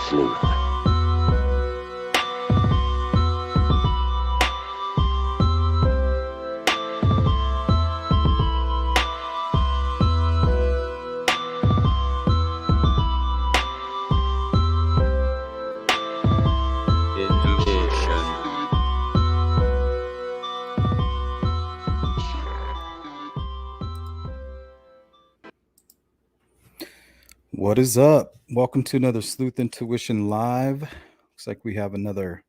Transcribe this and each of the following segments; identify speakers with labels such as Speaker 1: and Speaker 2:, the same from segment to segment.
Speaker 1: sleuth.
Speaker 2: What is up? Welcome to another Sleuth Intuition Live. Looks like we have another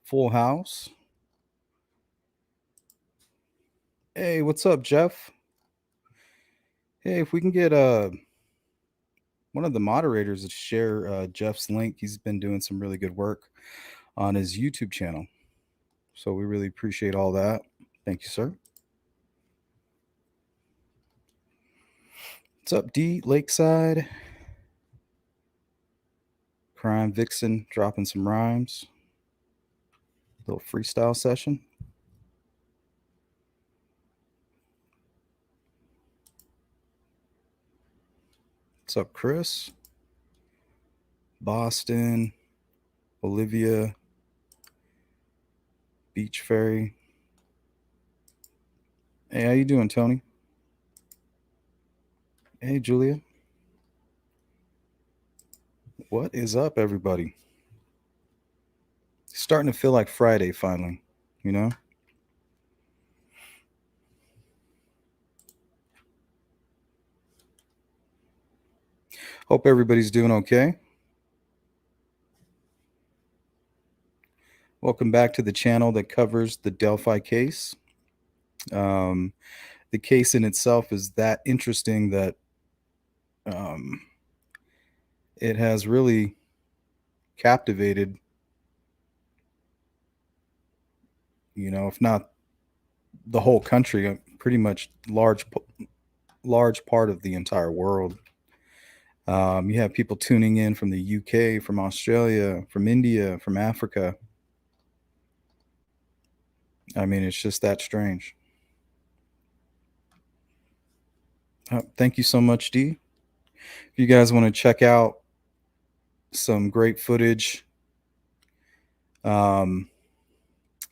Speaker 2: full house. Hey, what's up, Jeff? Hey, if we can get one of the moderators to share Jeff's link. He's been doing some really good work on his YouTube channel. So we really appreciate all that. Thank you, sir. What's up, D? Lakeside? Crime Vixen dropping some rhymes. Little freestyle session. What's up, Chris? Boston, Olivia, Beach Ferry. Hey, how you doing, Tony? Hey, Julia. What is up, everybody? It's starting to feel like Friday finally, you know? Hope everybody's doing okay. Welcome back to the channel that covers the Delphi case. The case in itself is that interesting that it has really captivated, if not the whole country, pretty much large part of the entire world. You have people tuning in from the UK, from Australia, from India, from Africa. I mean, it's just that strange. Thank you so much, D. If you guys want to check out some great footage, kind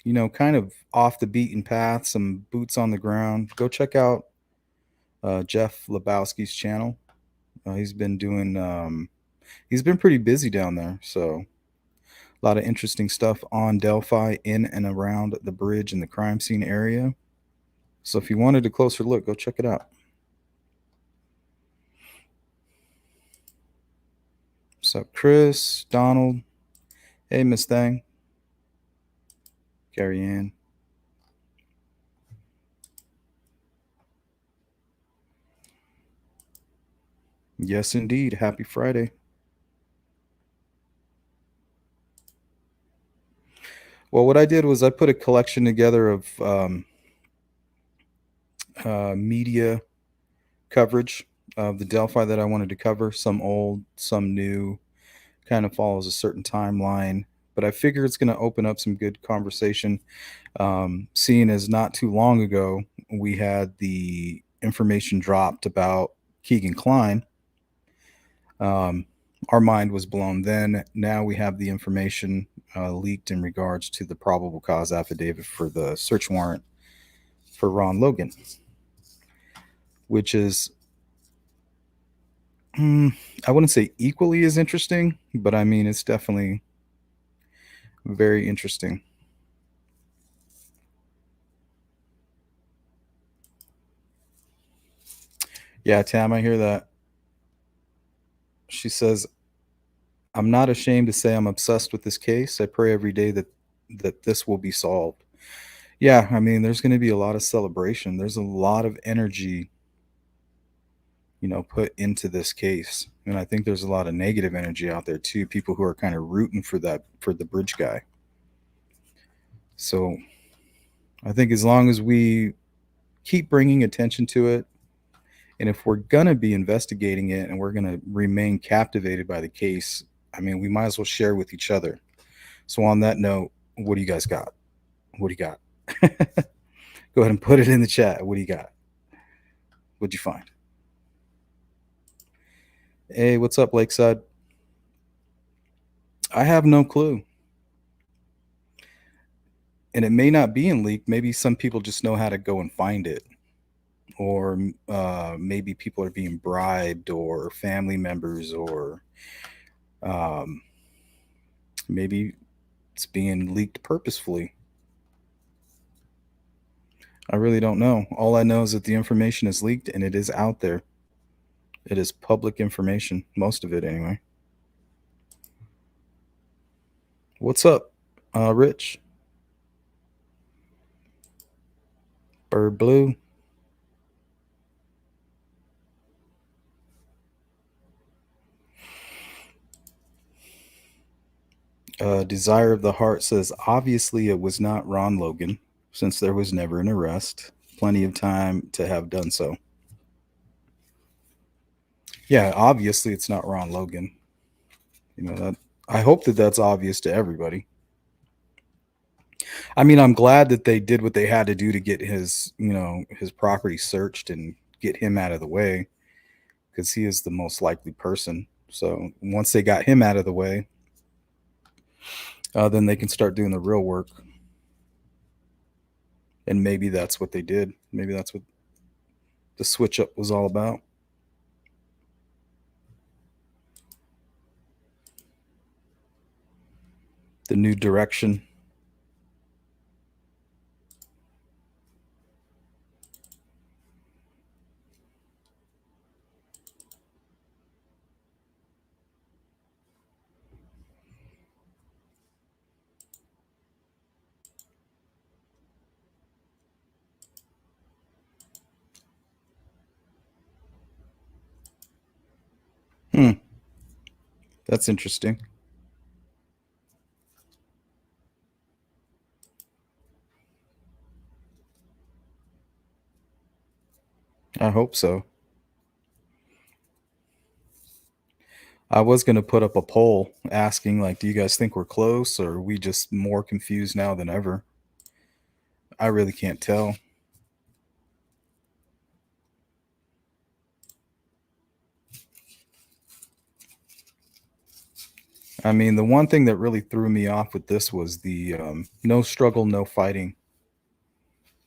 Speaker 2: of off the beaten path, some boots on the ground, go check out Jeff Lebowski's channel. He's been pretty busy down there, so a lot of interesting stuff on Delphi, in and around the bridge and the crime scene area. So if you wanted a closer look, go check it out. What's up, Chris, Donald? Hey, Miss Thang. Carrie Ann. Yes, indeed. Happy Friday. Well, what I did was I put a collection together of media coverage of the Delphi that I wanted to cover. Some old, some new, kind of follows a certain timeline. But I figure it's going to open up some good conversation, seeing as not too long ago we had the information dropped about Keegan Kline. Our mind was blown then. Now we have the information leaked in regards to the probable cause affidavit for the search warrant for Ron Logan, which is, I wouldn't say equally as interesting, but I mean, it's definitely very interesting. Yeah, Tam, I hear that. She says, I'm not ashamed to say I'm obsessed with this case. I pray every day that this will be solved. Yeah, I mean, there's going to be a lot of celebration. There's a lot of energy, put into this case. And I think there's a lot of negative energy out there too. People who are kind of rooting for the bridge guy. So I think as long as we keep bringing attention to it, and if we're going to be investigating it and we're going to remain captivated by the case, I mean, we might as well share with each other. So on that note, what do you guys got? What do you got? Go ahead and put it in the chat. What do you got? What'd you find? Hey, what's up, Lakeside? I have no clue. And it may not be in leak. Maybe some people just know how to go and find it. Or maybe people are being bribed, or family members, or um, maybe it's being leaked purposefully. I really don't know. All I know is that the information is leaked and it is out there. It is public information, most of it anyway. What's up, Rich? Bird Blue? Desire of the Heart says, obviously it was not Ron Logan, since there was never an arrest. Plenty of time to have done so. Yeah, obviously it's not Ron Logan. You know that. I hope that that's obvious to everybody. I mean, I'm glad that they did what they had to do to get his, his property searched and get him out of the way, because he is the most likely person. So once they got him out of the way, then they can start doing the real work. And maybe that's what they did. Maybe that's what the switch up was all about. The new direction. Hmm. That's interesting. I hope so. I was going to put up a poll asking, like, do you guys think we're close, or are we just more confused now than ever? I really can't tell. I mean, the one thing that really threw me off with this was the no struggle, no fighting,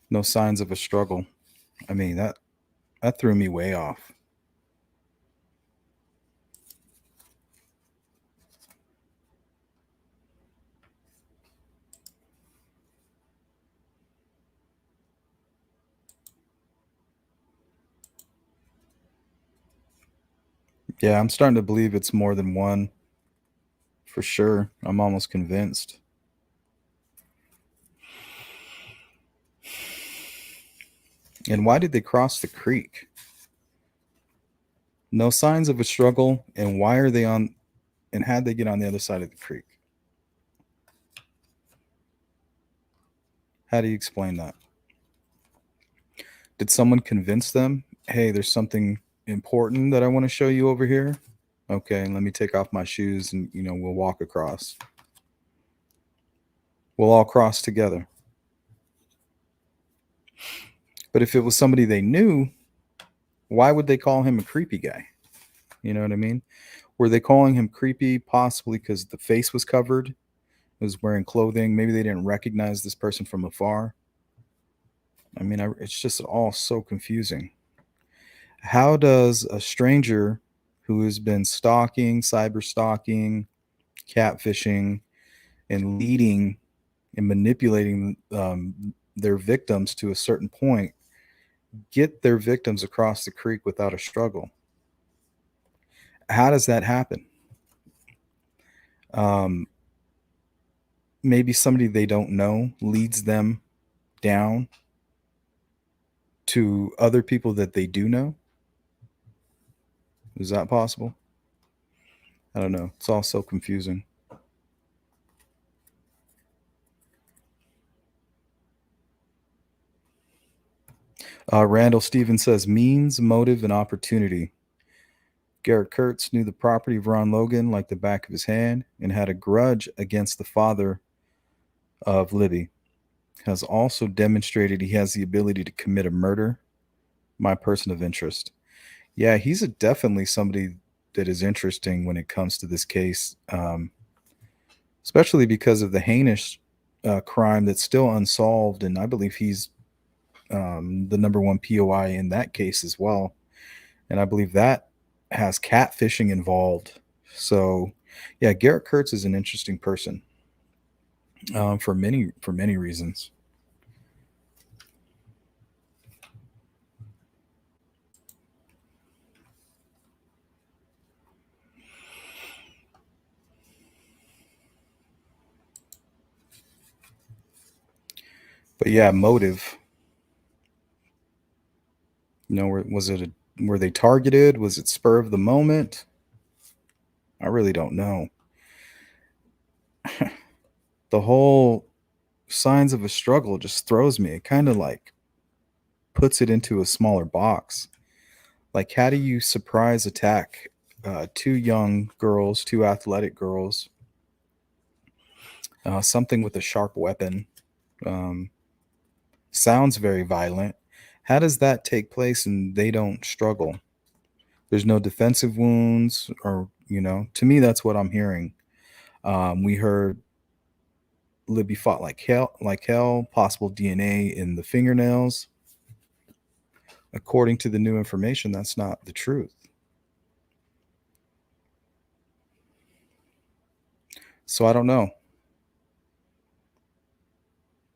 Speaker 2: no signs of a struggle. I mean, that threw me way off. Yeah, I'm starting to believe it's more than one for sure. I'm almost convinced. And why did they cross the creek? No signs of a struggle. And why are they on? And how'd they get on the other side of the creek? How do you explain that? Did someone convince them, hey, there's something important that I want to show you over here? Okay, let me take off my shoes and, we'll walk across. We'll all cross together. But if it was somebody they knew, why would they call him a creepy guy? You know what I mean? Were they calling him creepy possibly because the face was covered, was wearing clothing? Maybe they didn't recognize this person from afar. I mean, it's just all so confusing. How does a stranger who has been stalking, cyber stalking, catfishing, and leading and manipulating their victims to a certain point get their victims across the creek without a struggle? How does that happen? Um, Maybe somebody they don't know leads them down to other people that they do know. Is that possible? I don't know. It's all so confusing. Randall Stevens says means, motive, and opportunity. Garrett Kurtz knew the property of Ron Logan like the back of his hand and had a grudge against the father of Libby. Has also demonstrated he has the ability to commit a murder. My person of interest. Yeah, he's definitely somebody that is interesting when it comes to this case. especially because of the heinous crime that's still unsolved. And I believe he's the number one POI in that case as well. And I believe that has catfishing involved. So, yeah, Garrett Kurtz is an interesting person for many reasons. But yeah, motive. Were they targeted? Was it spur of the moment? I really don't know. The whole signs of a struggle just throws me. It kind of like puts it into a smaller box. Like, how do you surprise attack two young girls, two athletic girls, something with a sharp weapon? Um, Sounds very violent. How does that take place and they don't struggle? There's no defensive wounds, or to me, that's what I'm hearing. We heard Libby fought like hell. Possible DNA in the fingernails. According to the new information, that's not the truth. So I don't know.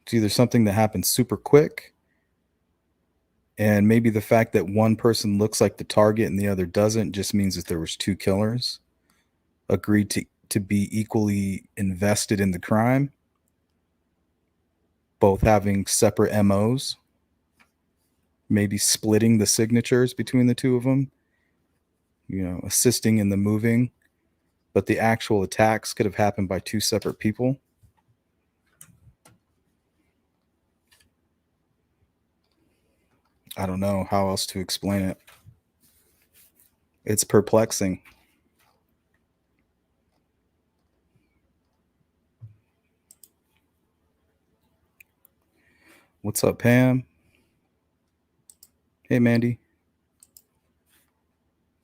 Speaker 2: It's either something that happens super quick, and maybe the fact that one person looks like the target and the other doesn't just means that there was two killers agreed to be equally invested in the crime, both having separate MOs, maybe splitting the signatures between the two of them, assisting in the moving, but the actual attacks could have happened by two separate people. I don't know how else to explain it. It's perplexing. What's up, Pam? Hey, Mandy.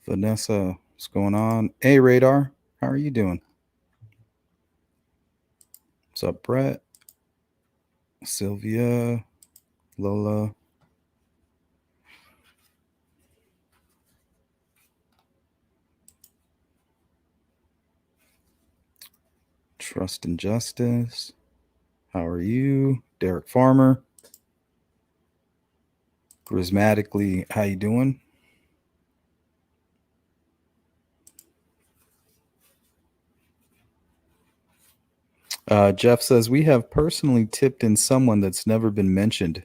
Speaker 2: Vanessa, what's going on? Hey, Radar, how are you doing? What's up, Brett? Sylvia, Lola. Trust and Justice. How are you? Derek Farmer. Charismatically, how you doing? Jeff says, we have personally tipped in someone that's never been mentioned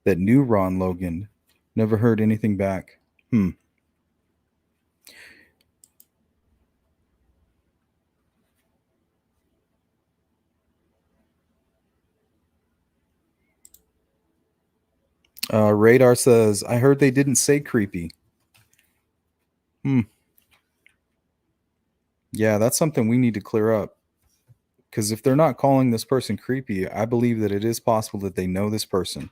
Speaker 2: that knew Ron Logan. Never heard anything back. Radar says, I heard they didn't say creepy. Yeah, that's something we need to clear up. Because if they're not calling this person creepy, I believe that it is possible that they know this person.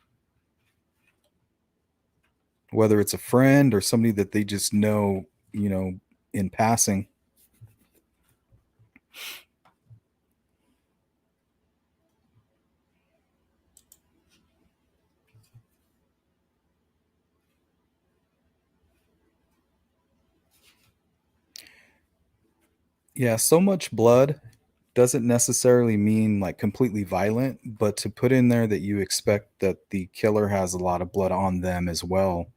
Speaker 2: Whether it's a friend or somebody that they just know, in passing. Yeah, so much blood doesn't necessarily mean like completely violent, but to put in there that you expect that the killer has a lot of blood on them as well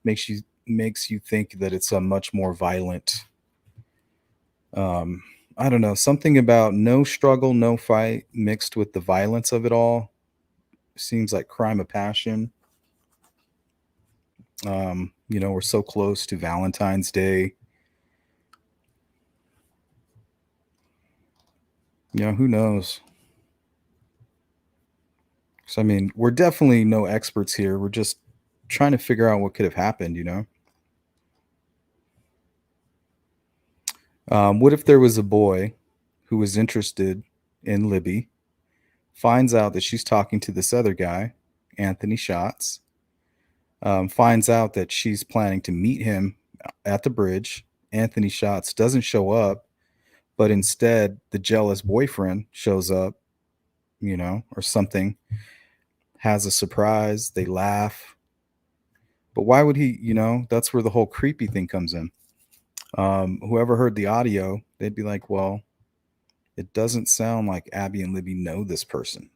Speaker 2: makes you think that it's a much more violent. I don't know, something about no struggle, no fight mixed with the violence of it all seems like crime of passion. We're so close to Valentine's Day. Who knows? So, I mean, we're definitely no experts here. We're just trying to figure out what could have happened. What if there was a boy who was interested in Libby, finds out that she's talking to this other guy, Anthony Schatz, finds out that she's planning to meet him at the bridge. Anthony Schatz doesn't show up, but instead the jealous boyfriend shows up, or something, has a surprise, they laugh. But why would he, that's where the whole creepy thing comes in. Whoever heard the audio, they'd be like, well, it doesn't sound like Abby and Libby know this person.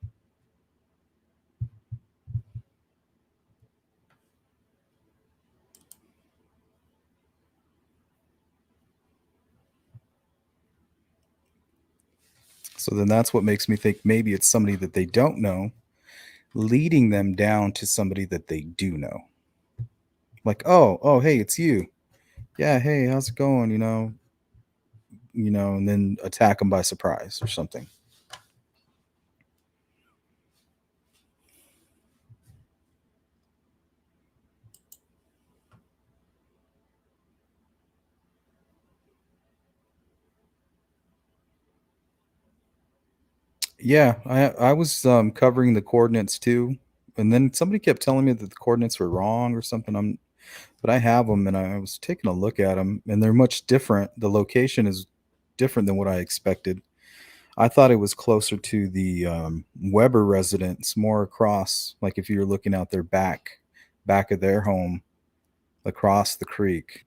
Speaker 2: So then that's what makes me think maybe it's somebody that they don't know, leading them down to somebody that they do know. Like, oh, hey, it's you. Yeah, hey, how's it going? And then attack them by surprise or something. Yeah, I was covering the coordinates too, and then somebody kept telling me that the coordinates were wrong or something. But I have them, and I was taking a look at them, and they're much different. The location is different than what I expected. I thought it was closer to the Weber residence, more across, like if you were looking out their back of their home, across the creek.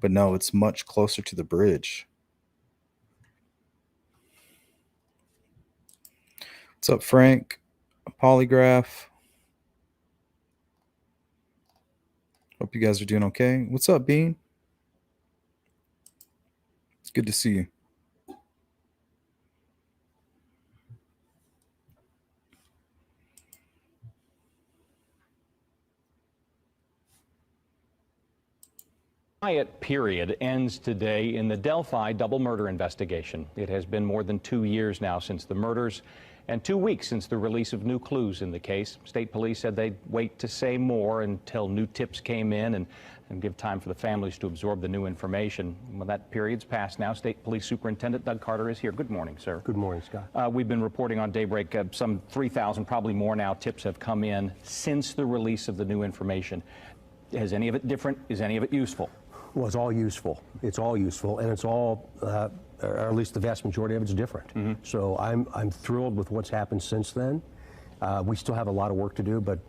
Speaker 2: But no, it's much closer to the bridge. What's up, Frank? Polygraph. Hope you guys are doing okay. What's up, Bean? It's good to see you.
Speaker 1: Quiet period ends today in the Delphi double murder investigation. It has been more than 2 years now since the murders and 2 weeks since the release of new clues in the case. State police said they'd wait to say more until new tips came in and give time for the families to absorb the new information. Well, that period's passed now. State Police Superintendent Doug Carter is here. Good morning, sir.
Speaker 3: Good morning, Scott.
Speaker 1: We've been reporting on Daybreak some 3,000, probably more now, tips have come in since the release of the new information. Is any of it different? Is any of it useful?
Speaker 3: Well, it's all useful. It's all useful, and it's all, or at least the vast majority of it's different. Mm-hmm. So I'm thrilled with what's happened since then. We still have a lot of work to do, but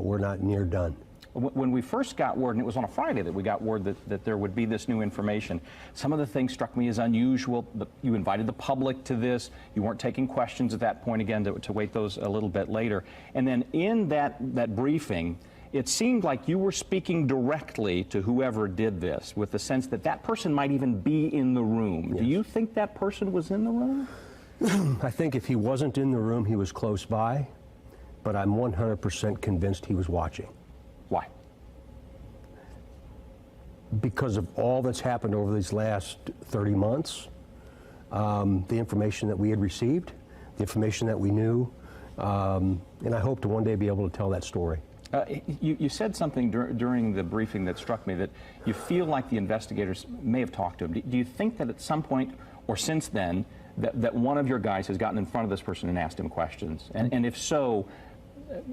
Speaker 3: we're not near done.
Speaker 1: When we first got word, and it was on a Friday that we got word that there would be this new information, some of the things struck me as unusual. You invited the public to this. You weren't taking questions at that point, again, to wait those a little bit later. And then in that briefing, it seemed like you were speaking directly to whoever did this, with the sense that that person might even be in the room. Yes. Do you think that person was in the room?
Speaker 3: I think if he wasn't in the room, he was close by, but I'm 100% convinced he was watching.
Speaker 1: Why?
Speaker 3: Because of all that's happened over these last 30 months, the information that we had received, the information that we knew, and I hope to one day be able to tell that story.
Speaker 1: You said something during the briefing that struck me, that you feel like the investigators may have talked to him. Do you think that at some point or since then that one of your guys has gotten in front of this person and asked him questions? And if so,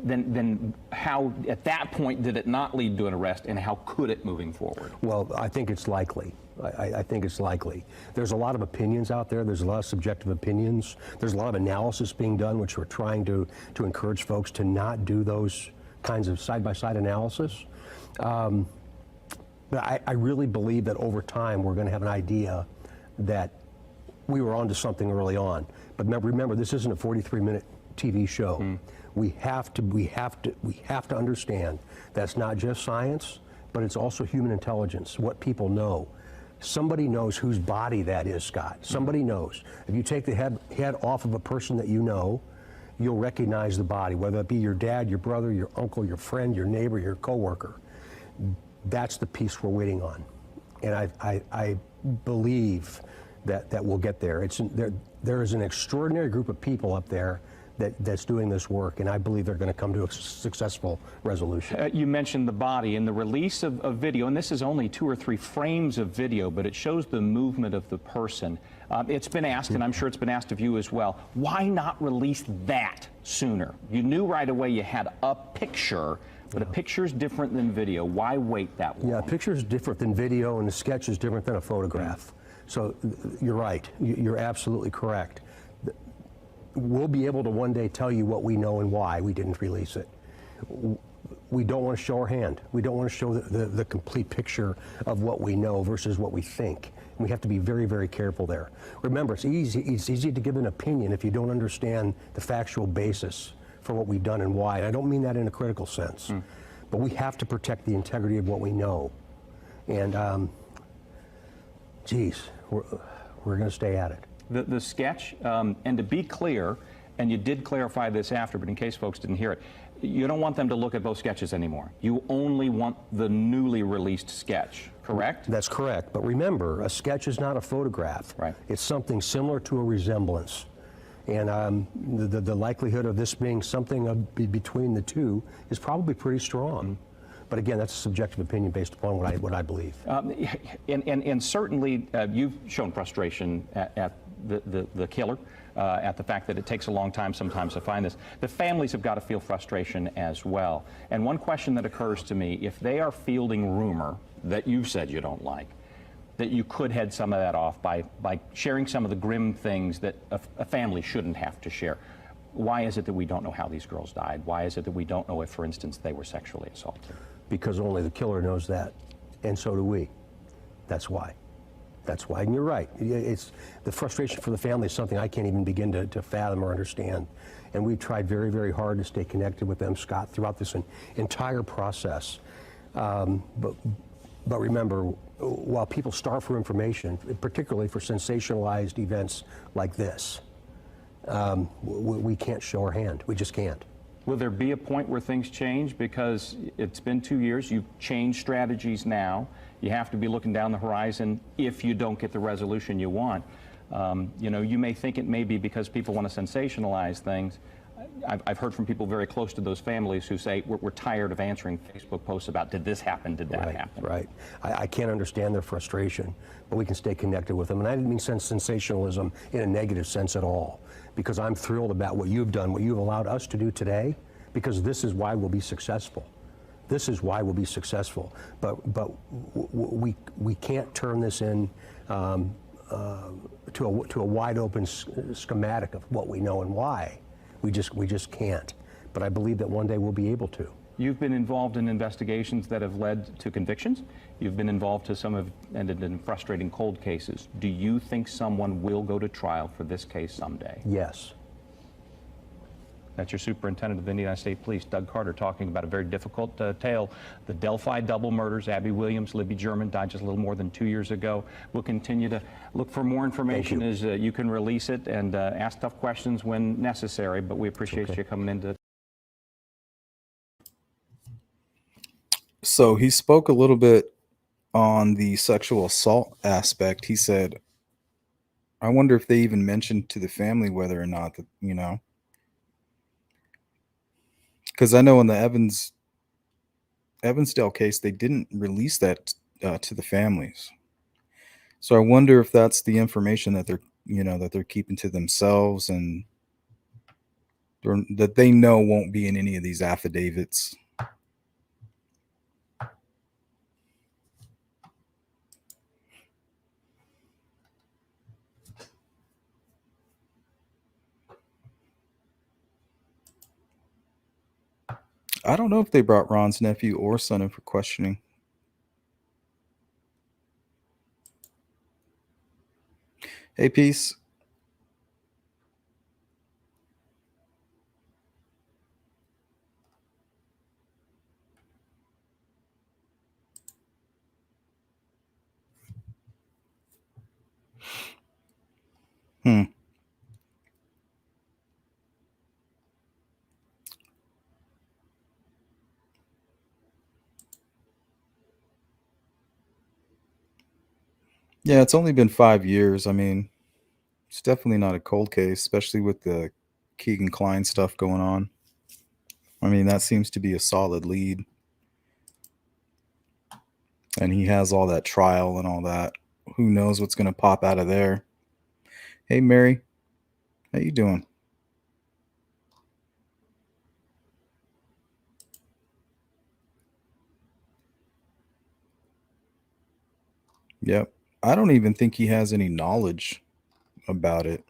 Speaker 1: then how at that point did it not lead to an arrest, and how could it moving forward?
Speaker 3: Well, I think it's likely. I think it's likely. There's a lot of opinions out there. There's a lot of subjective opinions. There's a lot of analysis being done, which we're trying to encourage folks to not do those kinds of side-by-side analysis. But I really believe that over time we're going to have an idea that we were onto something early on. But remember, this isn't a 43-minute TV show. Mm. We have to understand that's not just science, but it's also human intelligence, what people know. Somebody knows whose body that is, Scott. Somebody knows. If you take the head off of a person that you know, you'll recognize the body, whether it be your dad, your brother, your uncle, your friend, your neighbor, your coworker. That's the piece we're waiting on. And I believe that we'll get there. There is an extraordinary group of people up there that's doing this work, and I believe they're going to come to a successful resolution.
Speaker 1: You mentioned the body and the release of video, and this is only 2 or 3 frames of video, but it shows the movement of the person. It's been asked, and I'm sure it's been asked of you as well, why not release that sooner? You knew right away you had a picture, but a picture is different than video. Why wait that long?
Speaker 3: Yeah, a picture is different than video, and a sketch is different than a photograph. So you're right. You're absolutely correct. We'll be able to one day tell you what we know and why we didn't release it. We don't want to show our hand. We don't want to show the complete picture of what we know versus what we think. We have to be very, very careful there. Remember, it's easy to give an opinion if you don't understand the factual basis for what we've done and why. And I don't mean that in a critical sense, but we have to protect the integrity of what we know. And geez, we're going to stay at it.
Speaker 1: The sketch, and to be clear, and you did clarify this after, but in case folks didn't hear it, you don't want them to look at both sketches anymore. You only want the newly released sketch, correct? That's
Speaker 3: correct. But remember, a sketch is not a photograph.
Speaker 1: Right.
Speaker 3: It's something similar to a resemblance. And the likelihood of this being something between the two is probably pretty strong. But again, that's a subjective opinion based upon what I believe.
Speaker 1: And certainly you've shown frustration at the killer, at the fact that it takes a long time sometimes to find this. The families have got to feel frustration as well. And one question that occurs to me, if they are fielding rumor that you've said you don't like, that you could head some of that off by sharing some of the grim things that a family shouldn't have to share. Why is it that we don't know how these girls died? Why is it that we don't know if, for instance, they were sexually assaulted?
Speaker 3: Because only the killer knows that, and so do we. That's why. That's why, and you're right. It's the frustration for the family is something I can't even begin to fathom or understand. And we've tried very, very hard to stay connected with them, Scott, throughout this entire process. But remember, while people starve for information, particularly for sensationalized events like this, we can't show our hand. We just can't.
Speaker 1: Will there be a point where things change? Because it's been 2 years, you've changed strategies now. You have to be looking down the horizon if you don't get the resolution you want. You know, you may think it may be because people want to sensationalize things. I've heard from people very close to those families who say, we're tired of answering Facebook posts about, did this happen, did that happen?
Speaker 3: Right. I can't understand their frustration, but we can stay connected with them. And I didn't mean sensationalism in a negative sense at all, because I'm thrilled about what you've done, what you've allowed us to do today, because this is why we'll be successful. This is why we'll be successful. But we can't turn this in to a wide open schematic of what we know and why. We just can't. But I believe that one day we'll be able to.
Speaker 1: You've been involved in investigations that have led to convictions. You've been involved to some have ended in frustrating cold cases. Do you think someone will go to trial for this case someday?
Speaker 3: Yes.
Speaker 1: That's your Superintendent of the Indiana State Police, Doug Carter, talking about a very difficult tale. The Delphi double murders, Abby Williams, Libby German died just a little more than 2 years ago. We'll continue to look for more information as you can release it and ask tough questions when necessary, but we appreciate you coming in to.
Speaker 2: So he spoke a little bit on the sexual assault aspect. He said, I wonder if they even mentioned to the family whether or not that, you know, because I know in the Evansdale case, they didn't release that to the families. So I wonder if that's the information that they're keeping to themselves and that they know won't be in any of these affidavits. I don't know if they brought Ron's nephew or son in for questioning. Hey, Peace. Yeah, it's only been 5 years. I mean, it's definitely not a cold case, especially with the Keegan Kline stuff going on. I mean, that seems to be a solid lead. And he has all that trial and all that. Who knows what's going to pop out of there. Hey, Mary. How you doing? Yep. I don't even think he has any knowledge about it.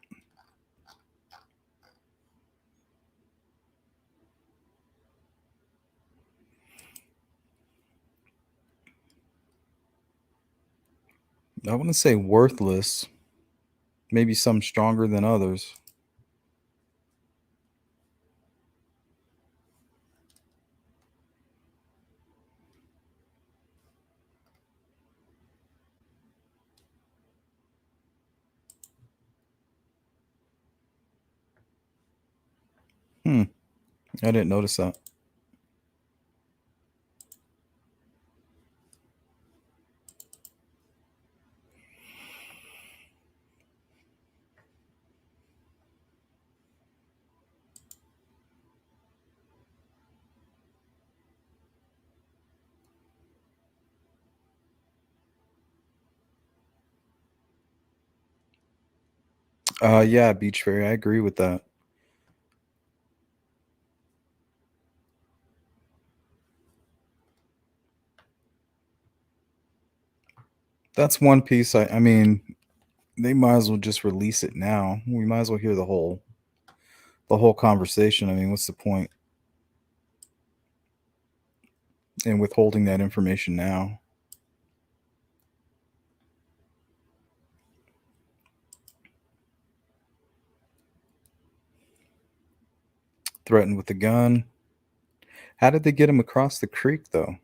Speaker 2: I wouldn't say worthless. Maybe some stronger than others. I didn't notice that. Yeah, Beach Fairy, I agree with that. That's one piece. I mean, they might as well just release it now. We might as well hear the whole conversation. I mean, what's the point in withholding that information now? Threatened with a gun. How did they get him across the creek, though?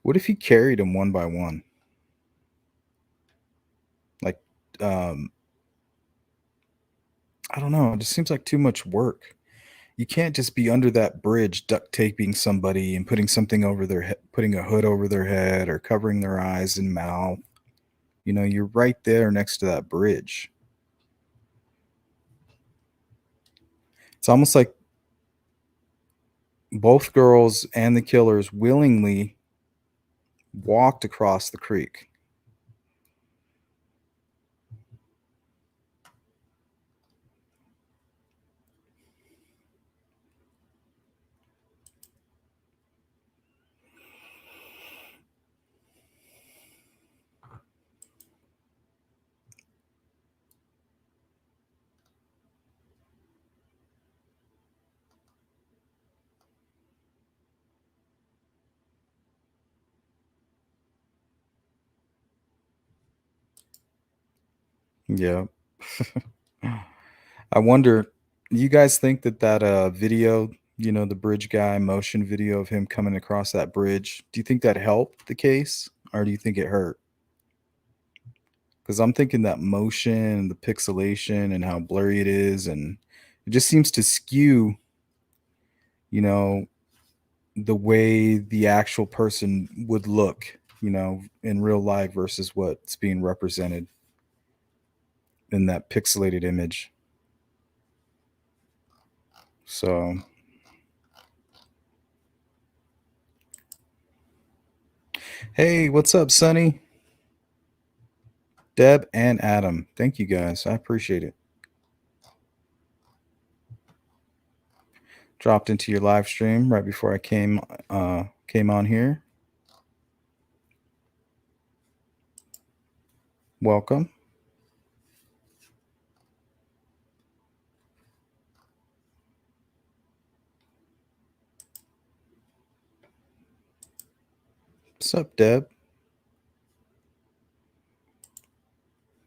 Speaker 2: What if he carried him one by one? Like, I don't know. It just seems like too much work. You can't just be under that bridge duct taping somebody and putting something over their head, putting a hood over their head or covering their eyes and mouth. You know, you're right there next to that bridge. It's almost like both girls and the killers willingly walked across the creek. Yeah. I wonder, you guys think that video, the bridge guy motion video of him coming across that bridge, do you think that helped the case or do you think it hurt? Because I'm thinking that motion and the pixelation and how blurry it is, and it just seems to skew, you know, the way the actual person would look, in real life versus what's being represented in that pixelated image. So, hey, what's up, Sonny? Deb and Adam. Thank you guys. I appreciate it. Dropped into your live stream right before I came on here. Welcome. What's up, Deb?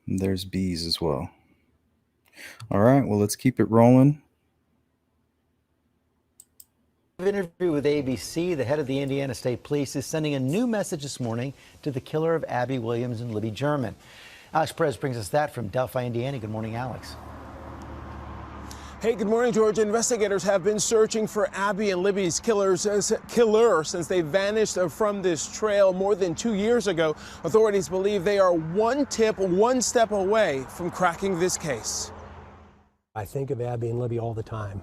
Speaker 2: And there's bees as well. All right, well, let's keep it rolling.
Speaker 4: Interview with ABC, the head of the Indiana State Police is sending a new message this morning to the killer of Abby Williams and Libby German. Alex Perez brings us that from Delphi, Indiana. Good morning, Alex.
Speaker 5: Hey, good morning, George. Investigators have been searching for Abby and Libby's killer since they vanished from this trail more than 2 years ago. Authorities believe they are one step away from cracking this case.
Speaker 3: I think of Abby and Libby all the time.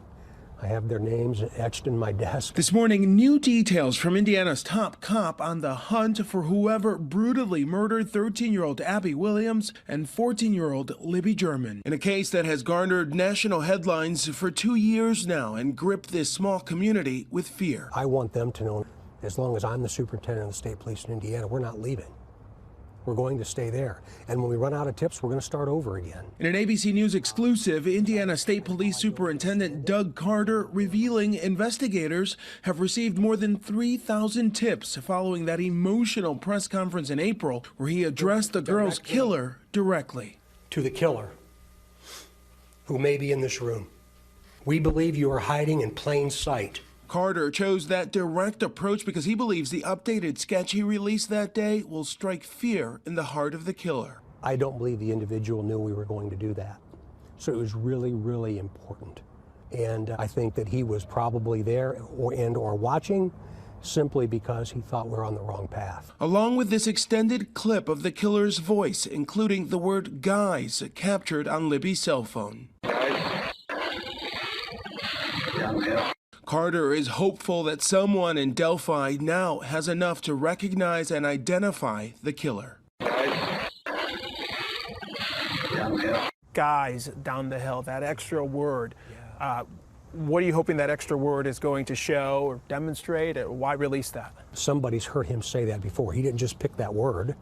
Speaker 3: I have their names etched in my desk.
Speaker 5: This morning, new details from Indiana's top cop on the hunt for whoever brutally murdered 13-year-old Abby Williams and 14-year-old Libby German, in a case that has garnered national headlines for 2 years now and gripped this small community with fear.
Speaker 3: I want them to know, as long as I'm the superintendent of the state police in Indiana, we're not leaving. We're going to stay there. And when we run out of tips, we're going to start over again.
Speaker 5: In an ABC News exclusive, Indiana State Police Superintendent Doug Carter revealing investigators have received more than 3,000 tips following that emotional press conference in April where he addressed the girl's killer directly.
Speaker 3: To the killer, who may be in this room, we believe you are hiding in plain sight.
Speaker 5: Carter chose that direct approach because he believes the updated sketch he released that day will strike fear in the heart of the killer.
Speaker 3: I don't believe the individual knew we were going to do that. So it was really, really important. And I think that he was probably there or watching simply because he thought we're on the wrong path.
Speaker 5: Along with this extended clip of the killer's voice, including the word guys captured on Libby's cell phone. Carter is hopeful that someone in Delphi now has enough to recognize and identify the killer.
Speaker 6: Guys down the hill, that extra word. What are you hoping that extra word is going to show or demonstrate? Or why release that?
Speaker 3: Somebody's heard him say that before. He didn't just pick that word.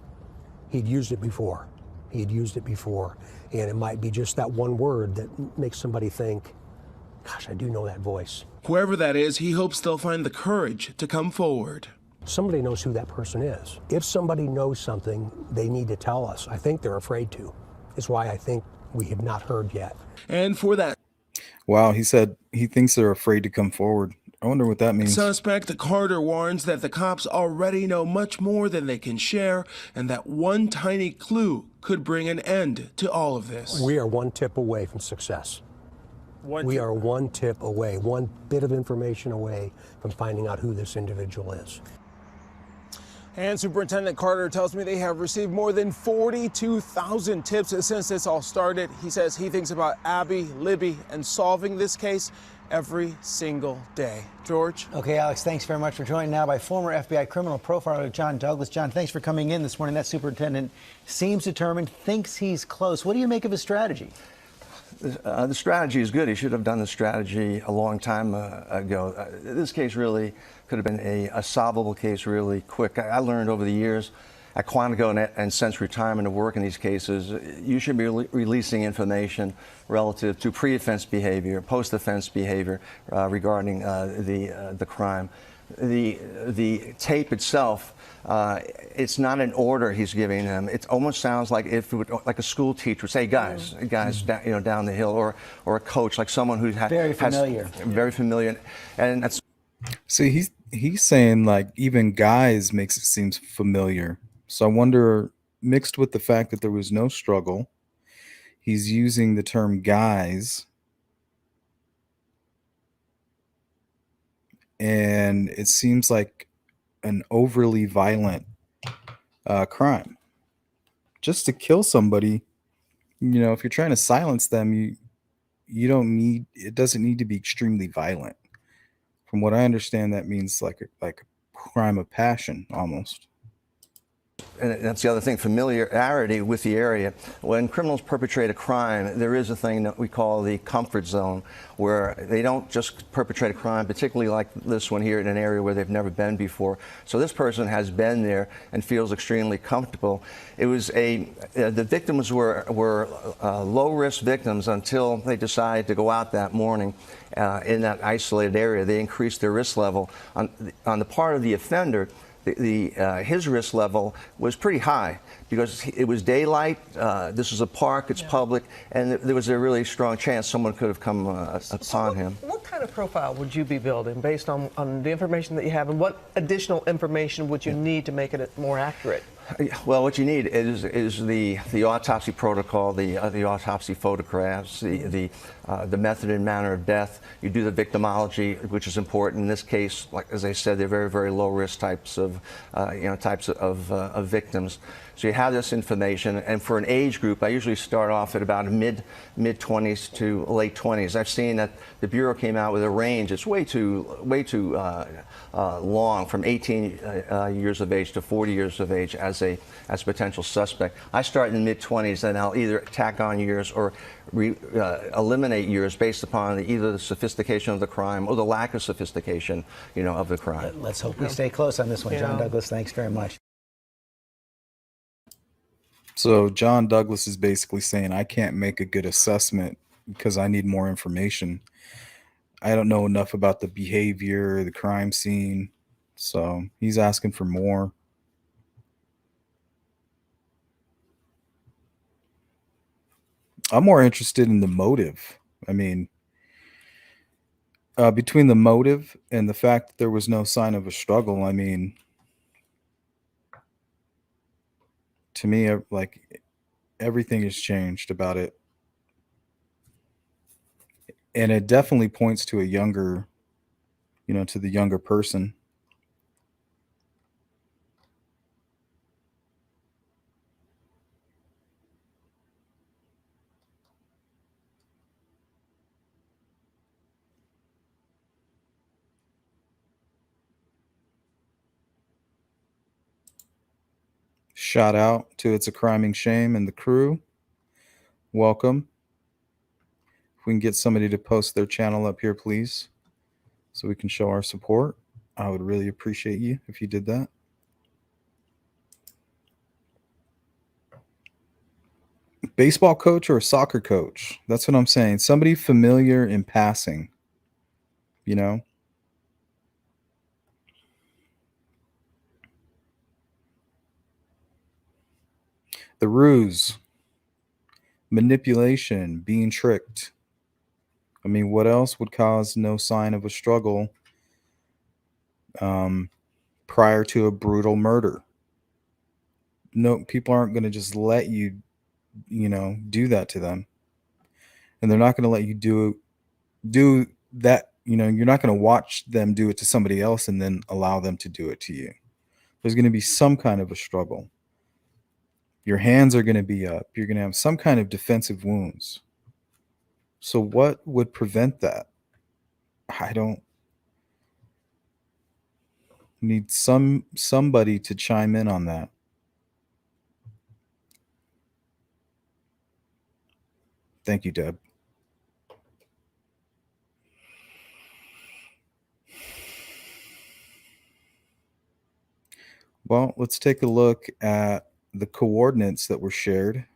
Speaker 3: He'd used it before. And it might be just that one word that makes somebody think, gosh, I do know that voice.
Speaker 5: Whoever that is, he hopes they'll find the courage to come forward.
Speaker 3: Somebody knows who that person is. If somebody knows something, they need to tell us. I think they're afraid to. It's why I think we have not heard yet.
Speaker 5: And for that
Speaker 2: Wow, he said he thinks they're afraid to come forward. I wonder what that means.
Speaker 5: suspect, Carter warns that the cops already know much more than they can share, and that one tiny clue could bring an end to all of this.
Speaker 3: We are one tip away from success. We are one tip away, one bit of information away from finding out who this individual is.
Speaker 5: And Superintendent Carter tells me they have received more than 42,000 tips since this all started. He says he thinks about Abby, Libby, and solving this case every single day. George?
Speaker 4: Okay, Alex, thanks very much for joining now by former FBI criminal profiler John Douglas. John, thanks for coming in this morning. That superintendent seems determined, thinks he's close. What do you make of his strategy?
Speaker 7: The strategy is good. He should have done the strategy a long time ago. This case really could have been a solvable case really quick. I learned over the years at Quantico and since retirement of work in these cases, you should be releasing information relative to pre-offense behavior, post-offense behavior regarding the crime. The tape itself, it's not an order he's giving him. It almost sounds like if it would, like a school teacher would say, guys, down the hill, or a coach, like someone who
Speaker 4: Very familiar.
Speaker 7: Very familiar, and that's.
Speaker 2: See, he's saying like even guys makes it seem familiar. So I wonder, mixed with the fact that there was no struggle, he's using the term guys. And it seems like an overly violent crime. Just to kill somebody, if you're trying to silence them, it doesn't need to be extremely violent. From what I understand, that means like a crime of passion almost.
Speaker 7: And that's the other thing, familiarity with the area. When criminals perpetrate a crime, there is a thing that we call the comfort zone, where they don't just perpetrate a crime, particularly like this one here, in an area where they've never been before. So this person has been there and feels extremely comfortable. It was the victims were low-risk victims until they decided to go out that morning in that isolated area. They increased their risk level. On the part of the offender, his risk level was pretty high because it was daylight. This was a park, it's public, and there was a really strong chance someone could have come upon him.
Speaker 8: What kind of profile would you be building based on the information that you have, and what additional information would you need to make it more accurate?
Speaker 7: Well, what you need is the autopsy protocol, the autopsy photographs, the method and manner of death. You do the victimology, which is important in this case. Like as I said, they're very low risk types of victims. So you have this information, and for an age group, I usually start off at about mid 20s to late 20s. I've seen that the Bureau came out with a range. It's way too long, from 18 years of age to 40 years of age as a potential suspect. I start in the mid 20s, and I'll either tack on years or eliminate years based upon either the sophistication of the crime or the lack of sophistication, of the crime.
Speaker 4: Let's hope we stay close on this one. John Douglas, thanks very much.
Speaker 2: So John Douglas is basically saying I can't make a good assessment because I need more information. I don't know enough about the behavior, the crime scene. So he's asking for more. I'm more interested in the motive. I mean, between the motive and the fact that there was no sign of a struggle, I mean, to me, like, everything has changed about it. And it definitely points to a younger, to the younger person. Shout out to It's a Criming Shame and the crew. Welcome. If we can get somebody to post their channel up here, please, so we can show our support. I would really appreciate you if you did that. Baseball coach or a soccer coach? That's what I'm saying. Somebody familiar in passing, The ruse, manipulation, being tricked. I mean, what else would cause no sign of a struggle prior to a brutal murder? No, people aren't going to just let you, do that to them. And they're not going to let you do that. You're not going to watch them do it to somebody else and then allow them to do it to you. There's going to be some kind of a struggle. Your hands are going to be up. You're going to have some kind of defensive wounds. So what would prevent that? I don't need somebody to chime in on that. Thank you, Deb. Well, let's take a look at the coordinates that were shared.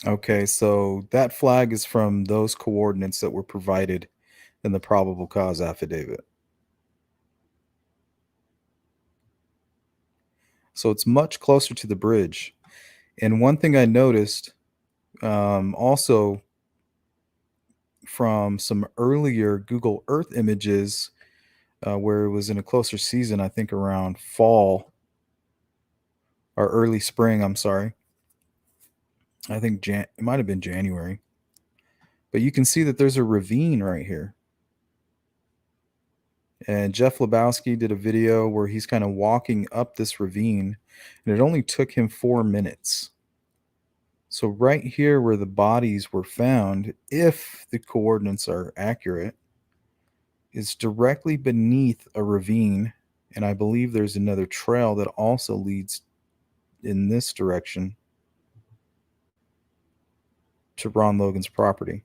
Speaker 2: Okay, so that flag is from those coordinates that were provided in the probable cause affidavit. So it's much closer to the bridge. And one thing I noticed also from some earlier Google Earth images where it was in a closer season, I think around fall or early spring, I'm sorry. I think it might have been January. But you can see that there's a ravine right here. And Jeff Lebowski did a video where he's kind of walking up this ravine, and it only took him 4 minutes. So right here where the bodies were found, if the coordinates are accurate, is directly beneath a ravine. And I believe there's another trail that also leads in this direction to Ron Logan's property.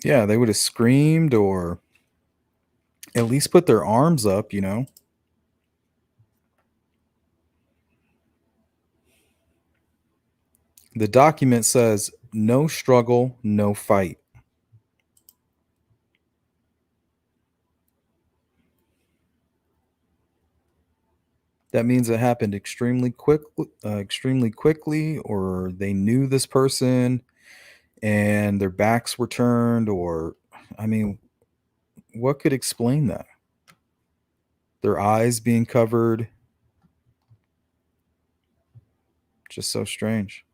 Speaker 2: Yeah, they would have screamed or at least put their arms up, you know. The document says no struggle, no fight. That means it happened extremely quickly, or they knew this person and their backs were turned, or I mean, what could explain that? Their eyes being covered, just so strange.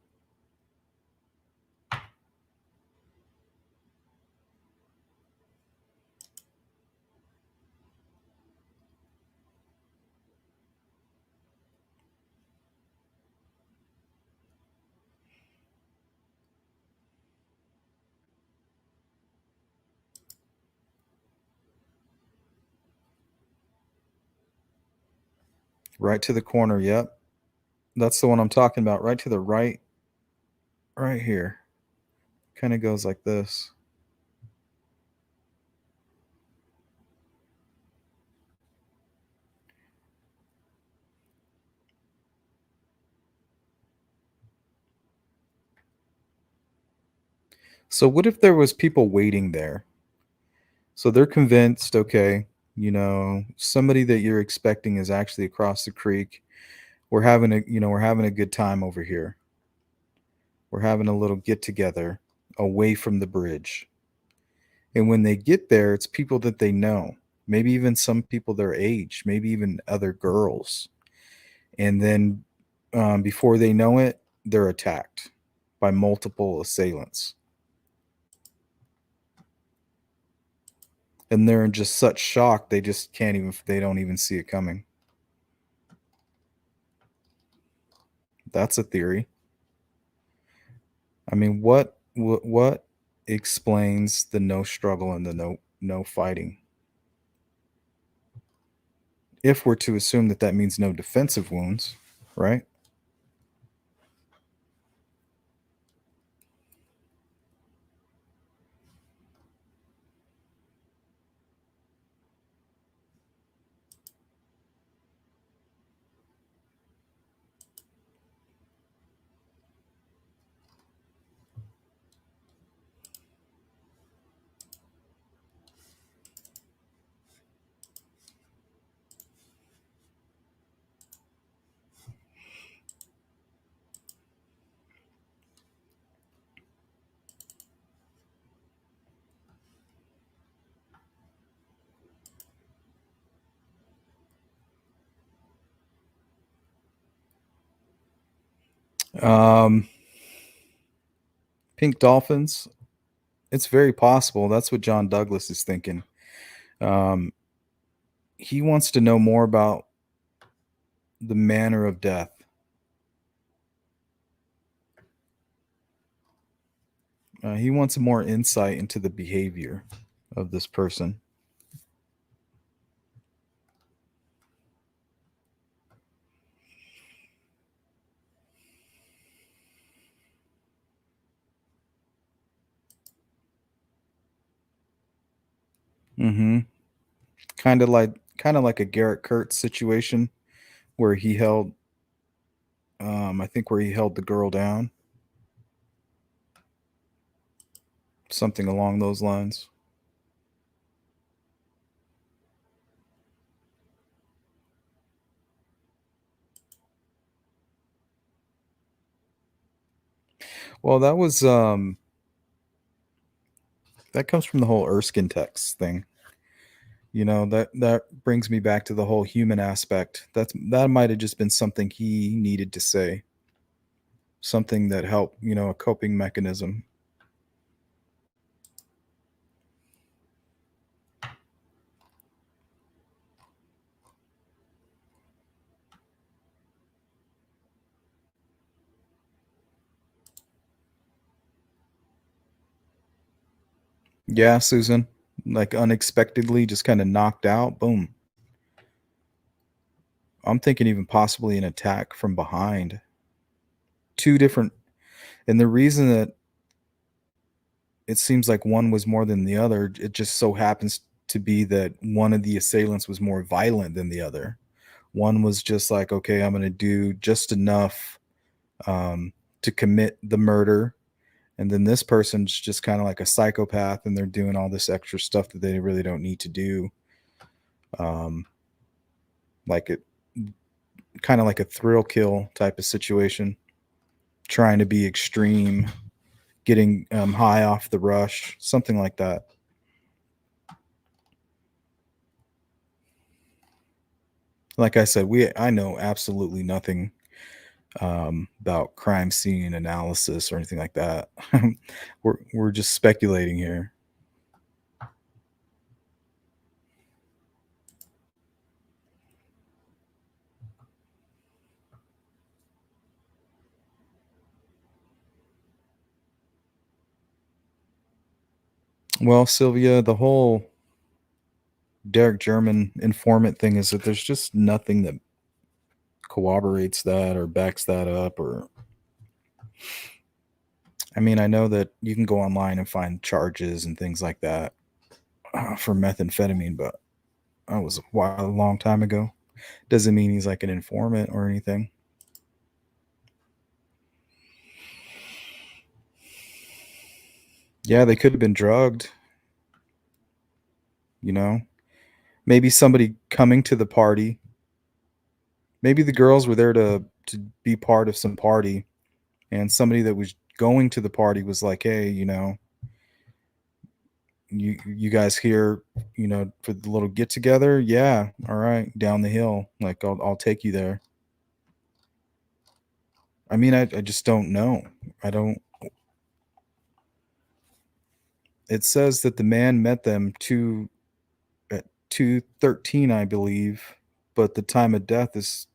Speaker 2: Right to the corner, yep. That's the one I'm talking about. Right to the right, right here. Kind of goes like this. So what if there was people waiting there? So they're convinced, okay, you know, somebody that you're expecting is actually across the creek. We're having a good time over here. We're having a little get together away from the bridge. And when they get there, it's people that they know, maybe even some people their age, maybe even other girls. And then before they know it, they're attacked by multiple assailants. And they're in just such shock, they just can't even, they don't even see it coming. That's a theory. I mean, what explains the no struggle and the no fighting? If we're to assume that that means no defensive wounds, right? Um, Pink dolphins. It's very possible. That's what John Douglas is thinking. Um, he wants to know more about the manner of death. He wants more insight into the behavior of this person. Mm-hmm. Kind of like a Garrett Kurtz situation where he held, I think where he held the girl down, something along those lines. Well, that was that comes from the whole Erskine text thing. You know, that brings me back to the whole human aspect. That might have just been something he needed to say, something that helped, you know, a coping mechanism. Yeah, Susan, like unexpectedly just kind of knocked out. Boom. I'm thinking even possibly an attack from behind. Two different, and the reason that it seems like one was more than the other. It just so happens to be that one of the assailants was more violent than the other. One was just like, okay, I'm going to do just enough to commit the murder. And then this person's just kind of like a psychopath, and they're doing all this extra stuff that they really don't need to do. Like it, kind of like a thrill kill type of situation, trying to be extreme, getting high off the rush, something like that. Like I said, I know absolutely nothing about crime scene analysis or anything like that. We're just speculating here. Well, Sylvia, the whole Derek German informant thing is that there's just nothing that corroborates that or backs that up. Or, I mean, I know that you can go online and find charges and things like that for methamphetamine, but that was a long time ago. Doesn't mean he's like an informant or anything. Yeah, they could have been drugged. You know, maybe somebody coming to the party. Maybe the girls were there to be part of some party, and somebody that was going to the party was like, hey, you know, you guys here, you know, for the little get together? Yeah, all right, down the hill. Like I'll take you there. I mean, I just don't know. I don't. It says that the man met them at 2:13, I believe, but the time of death is,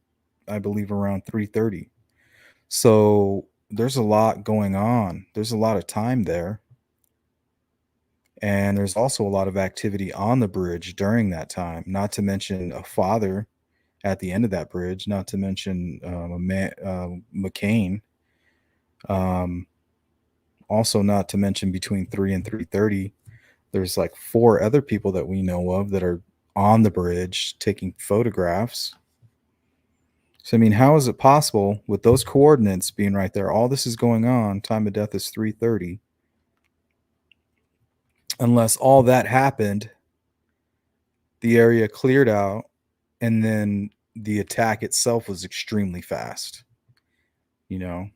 Speaker 2: I believe, around 3:30. So there's a lot going on. There's a lot of time there. And there's also a lot of activity on the bridge during that time, not to mention a father at the end of that bridge, not to mention McCain. Also, not to mention between 3 and 3:30, there's like 4 other people that we know of that are on the bridge taking photographs. So, I mean, how is it possible with those coordinates being right there? All this is going on. Time of death is 3:30. Unless all that happened, the area cleared out, and then the attack itself was extremely fast. You know,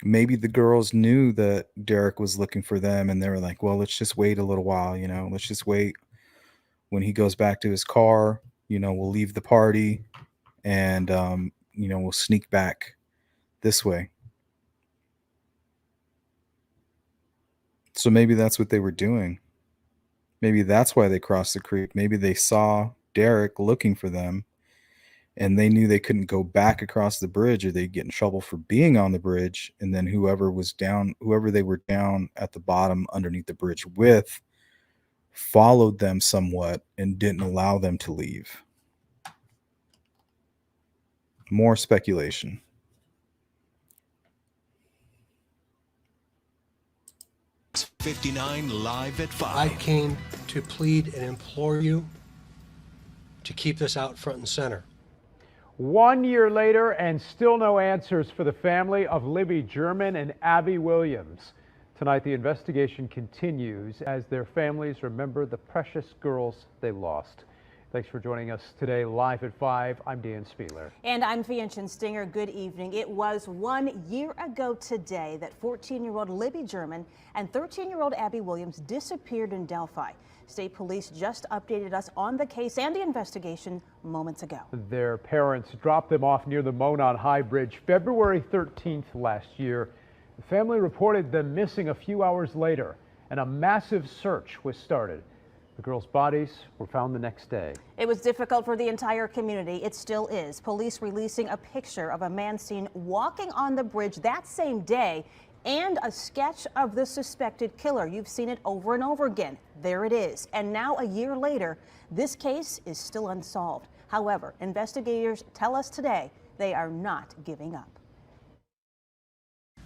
Speaker 2: maybe the girls knew that Derek was looking for them, and they were like, well, let's just wait a little while. You know, let's just wait. When he goes back to his car, you know, we'll leave the party, and you know, we'll sneak back this way. So maybe that's what they were doing. Maybe that's why they crossed the creek. Maybe they saw Derek looking for them, and they knew they couldn't go back across the bridge or they'd get in trouble for being on the bridge. And then whoever they were down at the bottom underneath the bridge with, followed them somewhat and didn't allow them to leave. More speculation.
Speaker 9: #59 live at 5.
Speaker 3: I came to plead and implore you to keep this out front and center.
Speaker 10: 1 year later, and still no answers for the family of Libby German and Abby Williams. Tonight, the investigation continues as their families remember the precious girls they lost. Thanks for joining us today live at 5. I'm Dan Spieler.
Speaker 11: And I'm Fianchin Stinger. Good evening. It was 1 year ago today that 14-year-old Libby German and 13-year-old Abby Williams disappeared in Delphi. State police just updated us on the case and the investigation moments ago.
Speaker 10: Their parents dropped them off near the Monon High Bridge February 13th last year. The family reported them missing a few hours later, and a massive search was started. The girls' bodies were found the next day.
Speaker 11: It was difficult for the entire community. It still is. Police releasing a picture of a man seen walking on the bridge that same day and a sketch of the suspected killer. You've seen it over and over again. There it is. And now, a year later, this case is still unsolved. However, investigators tell us today they are not giving up.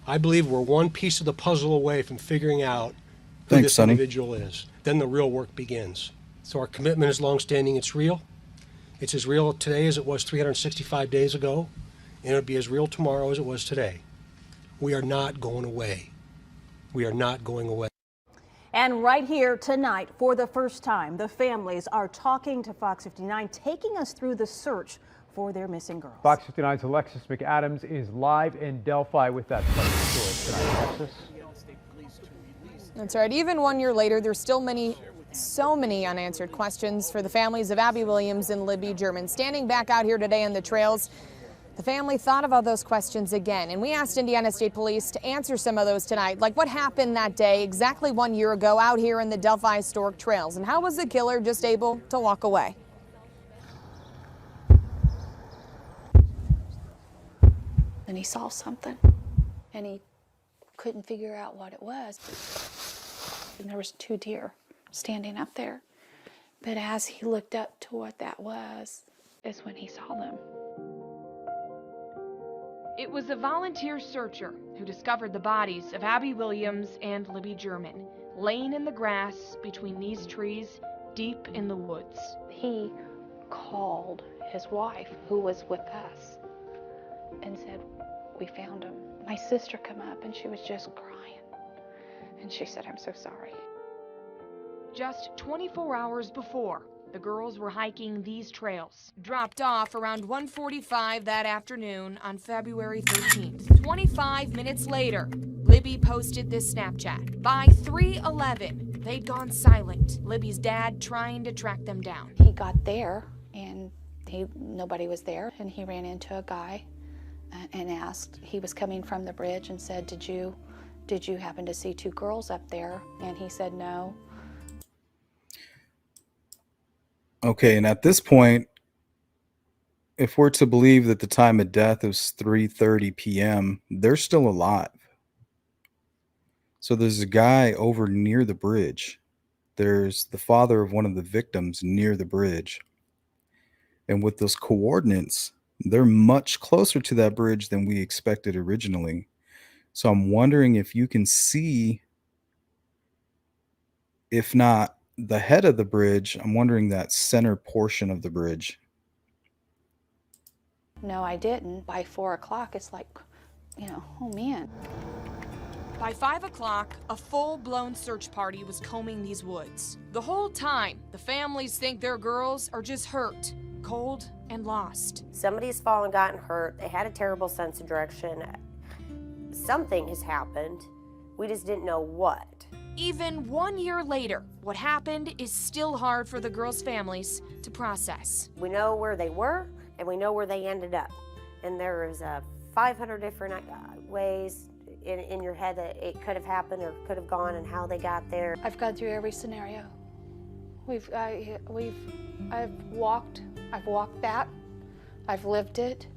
Speaker 3: I believe we're one piece of the puzzle away from figuring out who
Speaker 2: Thanks,
Speaker 3: this
Speaker 2: Sonny.
Speaker 3: individual is. Then the real work begins. So our commitment is longstanding. It's real. It's as real today as it was 365 days ago, and it'll be as real tomorrow as it was today. We are not going away. We are not going away.
Speaker 11: And right here tonight, for the first time, the families are talking to Fox 59, taking us through the search for their missing girls.
Speaker 10: Fox 59's Alexis McAdams is live in Delphi with that story tonight. Alexis?
Speaker 9: That's right. Even 1 year later, there's still so many unanswered questions for the families of Abby Williams and Libby German. Standing back out here today on the trails, the family thought about those questions again, and we asked Indiana State Police to answer some of those tonight, like what happened that day exactly 1 year ago out here in the Delphi historic trails, and how was the killer just able to walk away?
Speaker 12: And he saw something, and he couldn't figure out what it was. And there was 2 deer standing up there. But as he looked up to what that was, is when he saw them.
Speaker 13: It was a volunteer searcher who discovered the bodies of Abby Williams and Libby German, laying in the grass between these trees deep in the woods.
Speaker 12: He called his wife, who was with us, and said, "We found him." My sister come up and she was just crying. And she said, "I'm so sorry."
Speaker 13: Just 24 hours before, the girls were hiking these trails. Dropped off around 1:45 that afternoon on February 13th. 25 minutes later, Libby posted this Snapchat. By 3:11, they'd gone silent. Libby's dad trying to track them down.
Speaker 12: He got there and nobody was there, and he ran into a guy and asked, he was coming from the bridge, and said, did you happen to see 2 girls up there? And he said no.
Speaker 2: Okay, and at this point, if we're to believe that the time of death is 3:30 p.m., they're still alive. So there's a guy over near the bridge. There's the father of one of the victims near the bridge. And with those coordinates, they're much closer to that bridge than we expected originally. So I'm wondering if you can see, if not the head of the bridge, I'm wondering that center portion of the bridge.
Speaker 12: No, I didn't. By 4 o'clock, it's like, oh man.
Speaker 13: By 5 o'clock, a full-blown search party was combing these woods. The whole time, the families think their girls are just hurt, cold, and lost.
Speaker 14: Somebody's fallen, gotten hurt. They had a terrible sense of direction. Something has happened. We just didn't know what.
Speaker 13: Even 1 year later, what happened is still hard for the girls' families to process.
Speaker 14: We know where they were, and we know where they ended up. And there is 500 different ways in your head that it could have happened or could have gone, and how they got there.
Speaker 12: I've gone through every scenario. I've walked that. I've lived it.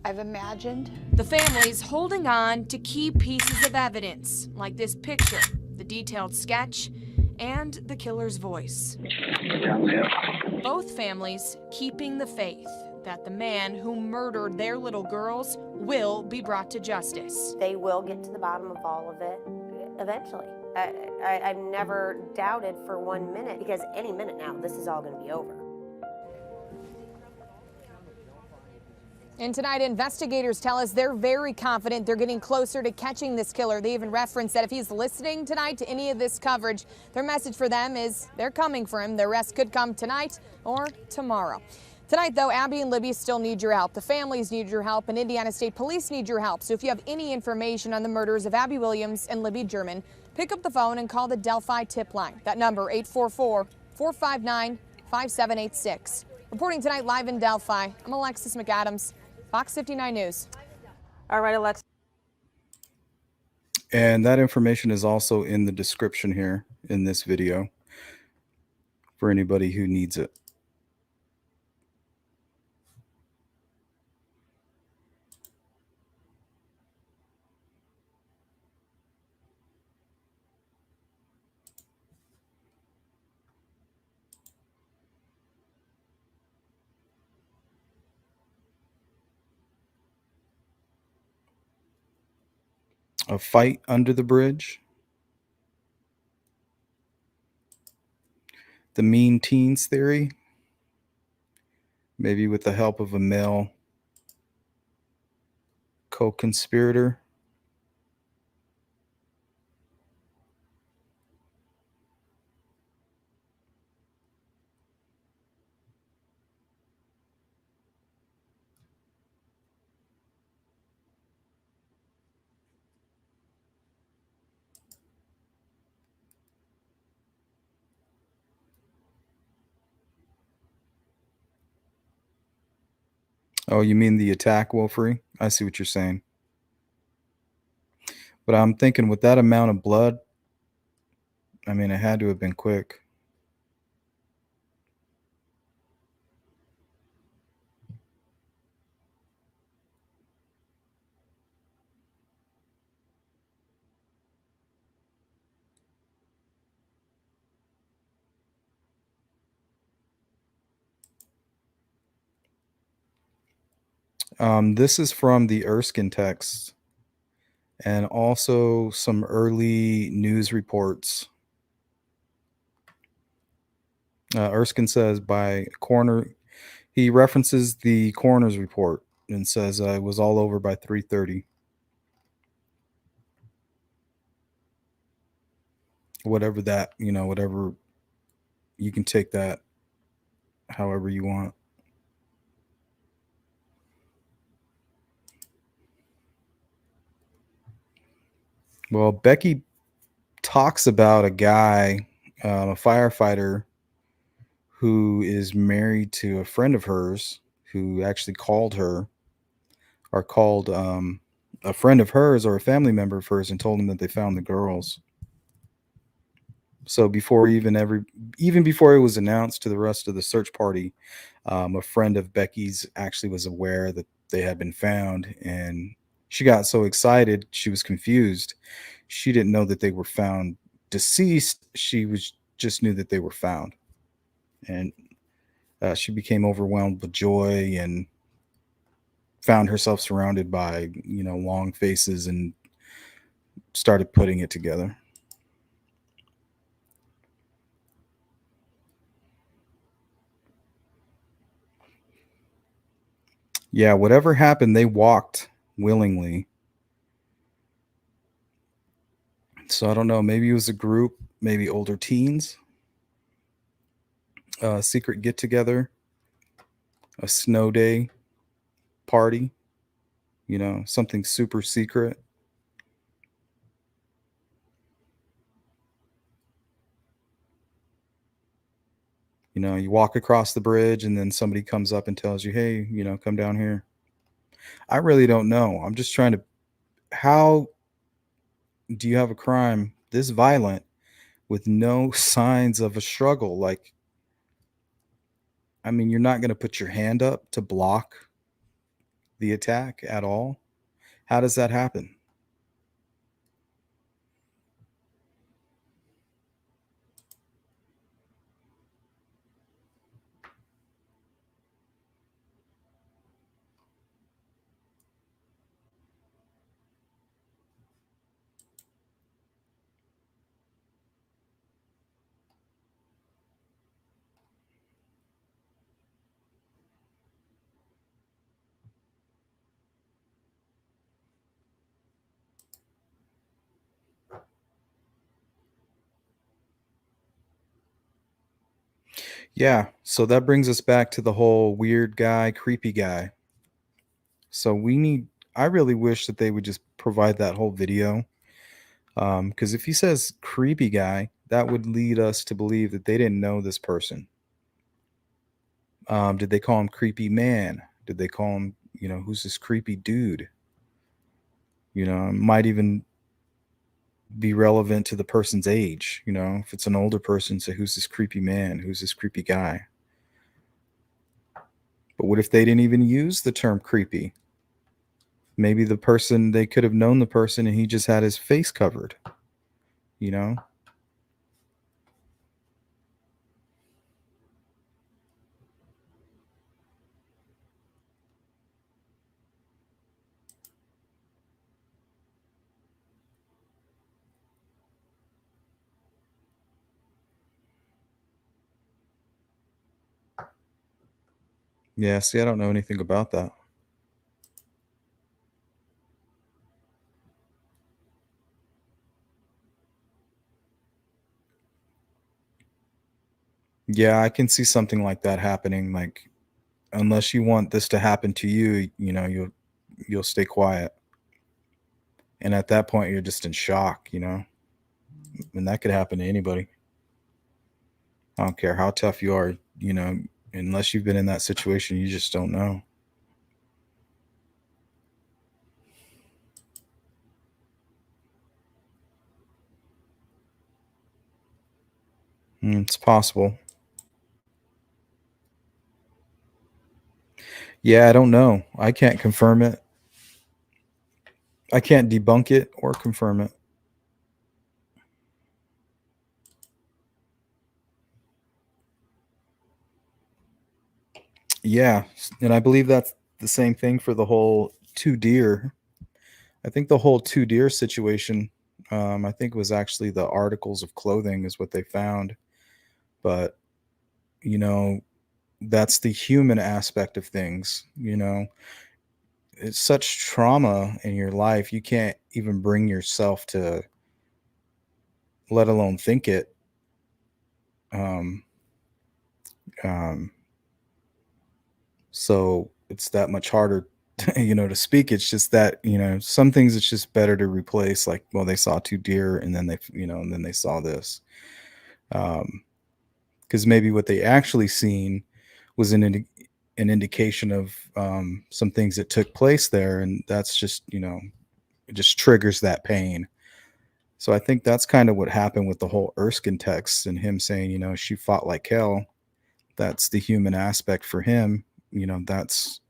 Speaker 12: I've imagined.
Speaker 13: The family's holding on to key pieces of evidence, like this picture, the detailed sketch, and the killer's voice. Both families keeping the faith that the man who murdered their little girls will be brought to justice.
Speaker 14: They will get to the bottom of all of it eventually. I've never doubted for 1 minute, because any minute now, this is all going to be over.
Speaker 9: And tonight, investigators tell us they're very confident they're getting closer to catching this killer. They even referenced that if he's listening tonight to any of this coverage, their message for them is they're coming for him. The arrest could come tonight or tomorrow. Tonight, though, Abby and Libby still need your help. The families need your help, and Indiana State Police need your help. So if you have any information on the murders of Abby Williams and Libby German, pick up the phone and call the Delphi tip line. That number, 844-459-5786. Reporting tonight live in Delphi, I'm Alexis McAdams, Fox 59 News.
Speaker 11: All right, Alexa.
Speaker 2: And that information is also in the description here in this video for anybody who needs it. A fight under the bridge. The mean teens theory. Maybe with the help of a male co-conspirator. Oh, you mean the attack, Wolfrey? I see what you're saying. But I'm thinking with that amount of blood, I mean, it had to have been quick. This is from the Erskine text and also some early news reports. Erskine says by coroner, he references the coroner's report and says it was all over by 3:30. Whatever that, whatever, you can take that however you want. Well, Becky talks about a guy, a firefighter, who is married to a friend of hers who actually called her or called a friend of hers or a family member of hers and told him that they found the girls. So even before it was announced to the rest of the search party, a friend of Becky's actually was aware that they had been found, and she got so excited she was confused. She didn't know that they were found deceased. She just knew that they were found, and she became overwhelmed with joy and found herself surrounded by long faces and started putting it together. Yeah, whatever happened, they walked willingly. So I don't know, maybe it was a group, maybe older teens, a secret get together, a snow day party, something super secret. You walk across the bridge and then somebody comes up and tells you, hey, come down here. I really don't know. I'm just trying to, how do you have a crime this violent with no signs of a struggle? Like, I mean, you're not going to put your hand up to block the attack at all. How does that happen? Yeah, so that brings us back to the whole weird guy, creepy guy. So I really wish that they would just provide that whole video. Because if he says creepy guy, that would lead us to believe that they didn't know this person. Did they call him creepy man? Did they call him, who's this creepy dude? It might even be relevant to the person's age. If it's an older person, say, who's this creepy man? Who's this creepy guy? But what if they didn't even use the term creepy? Maybe they could have known the person and he just had his face covered, you know? Yeah, see, I don't know anything about that. Yeah, I can see something like that happening. Like, unless you want this to happen to you, you'll stay quiet. And at that point, you're just in shock, and that could happen to anybody. I don't care how tough you are, unless you've been in that situation, you just don't know. It's possible. Yeah, I don't know. I can't confirm it. I can't debunk it or confirm it. Yeah, and I believe that's the same thing for the whole two deer. I think the whole two deer situation, I think it was actually the articles of clothing is what they found. But, you know, that's the human aspect of things, It's such trauma in your life, you can't even bring yourself to let alone think it. Um, um, so it's that much harder, to speak. It's just that, some things it's just better to replace. Like, well, they saw two deer, and then and then they saw this. Because maybe what they actually seen was an indication of some things that took place there, and that's just, it just triggers that pain. So I think that's kind of what happened with the whole Erskine text and him saying, she fought like hell. That's the human aspect for him. That's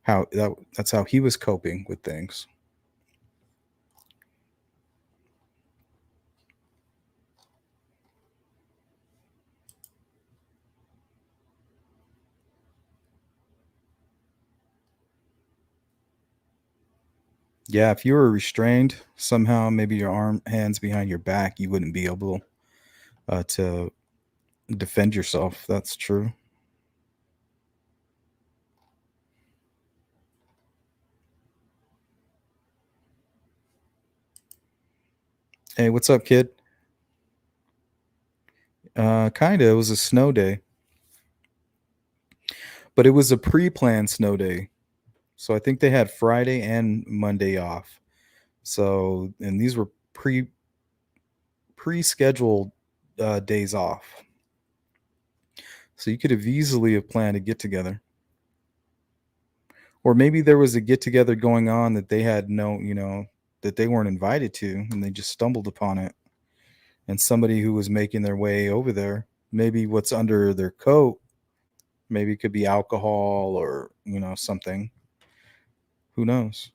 Speaker 2: that's how he was coping with things. Yeah, if you were restrained somehow, maybe your hands behind your back, you wouldn't be able to defend yourself. That's true. Hey, what's up, kid? Kinda. It was a snow day, but it was a pre-planned snow day. So I think they had Friday and Monday off. So, and these were pre-scheduled days off. So you could have easily have planned a get together. Or maybe there was a get together going on that they had that they weren't invited to, and they just stumbled upon it. And somebody who was making their way over there, maybe what's under their coat, maybe it could be alcohol or, something. Who knows?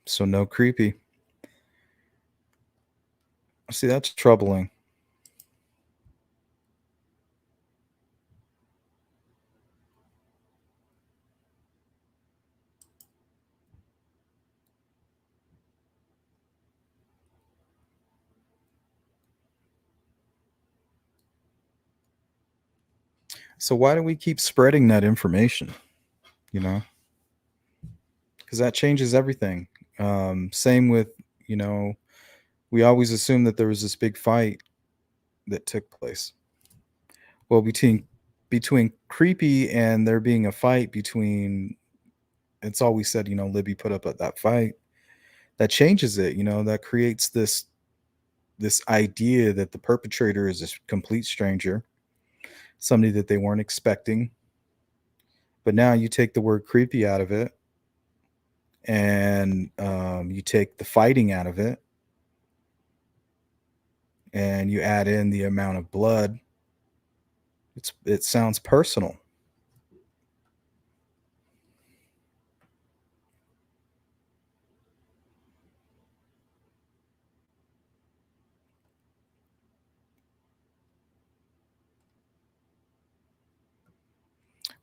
Speaker 2: So no creepy. See, that's troubling. So why do we keep spreading that information? Because that changes everything. Same with, we always assume that there was this big fight that took place. Well, between creepy and there being a fight between, it's always said, Libby put up at that fight. That changes it. That creates this idea that the perpetrator is a complete stranger, somebody that they weren't expecting. But now you take the word creepy out of it, and you take the fighting out of it, and you add in the amount of blood. It sounds personal.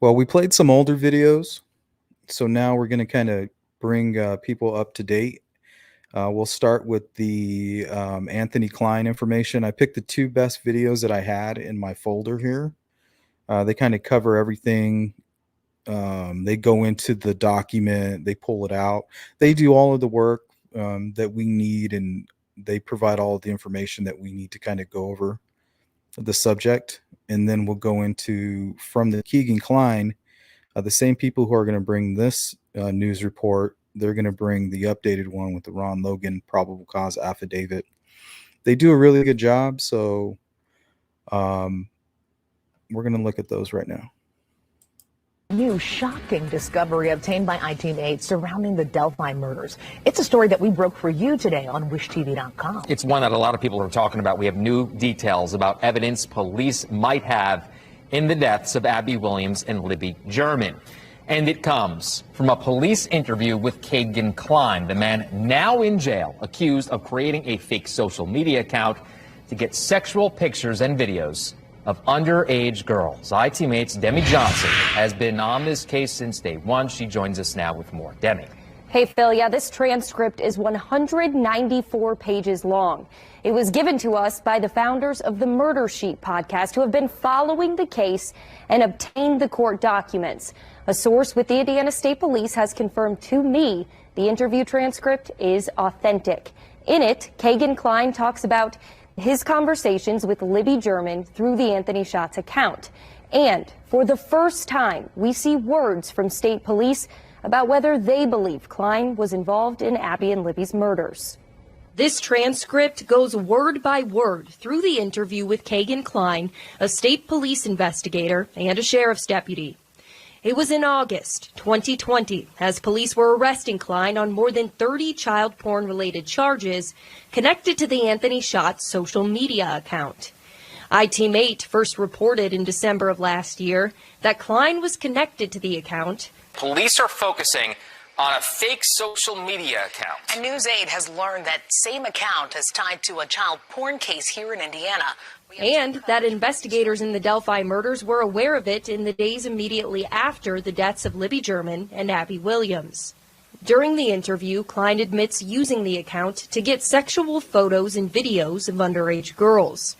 Speaker 2: Well, we played some older videos, so now we're going to kind of bring people up to date. We'll start with the Anthony Klein information. I picked the 2 best videos that I had in my folder here. They kind of cover everything. They go into the document, they pull it out. They do all of the work that we need, and they provide all of the information that we need to kind of go over the subject. And then we'll go into, from the Keegan Klein, the same people who are going to bring this news report, they're going to bring the updated one with the Ron Logan probable cause affidavit. They do a really good job, so we're going to look at those right now.
Speaker 15: New shocking discovery obtained by I-Team 8 surrounding the Delphi murders. It's a story that we broke for you today on WishTV.com.
Speaker 16: It's one that a lot of people are talking about. We have new details about evidence police might have in the deaths of Abby Williams and Libby German. And it comes from a police interview with Keegan Klein, the man now in jail, accused of creating a fake social media account to get sexual pictures and videos of underage girls. I-Team8's Demi Johnson has been on this case since day one. She joins us now with more. Demi.
Speaker 17: Hey, Phil. Yeah, this transcript is 194 pages long. It was given to us by the founders of the Murder Sheet podcast, who have been following the case and obtained the court documents. A source with the Indiana State Police has confirmed to me the interview transcript is authentic. In it, Keegan Klein talks about his conversations with Libby German through the Anthony Shots account. And for the first time, we see words from state police about whether they believe Klein was involved in Abby and Libby's murders. This transcript goes word by word through the interview with Keegan Klein, a state police investigator and a sheriff's deputy. It was in August 2020 as police were arresting Klein on more than 30 child porn-related charges connected to the Anthony Shots social media account. I-Team8 first reported in December of last year that Klein was connected to the account.
Speaker 16: Police are focusing on a fake social media account.
Speaker 15: And News 8 has learned that same account is tied to a child porn case here in Indiana.
Speaker 17: And that investigators in the Delphi murders were aware of it in the days immediately after the deaths of Libby German and Abby Williams. During the interview, Klein admits using the account to get sexual photos and videos of underage girls.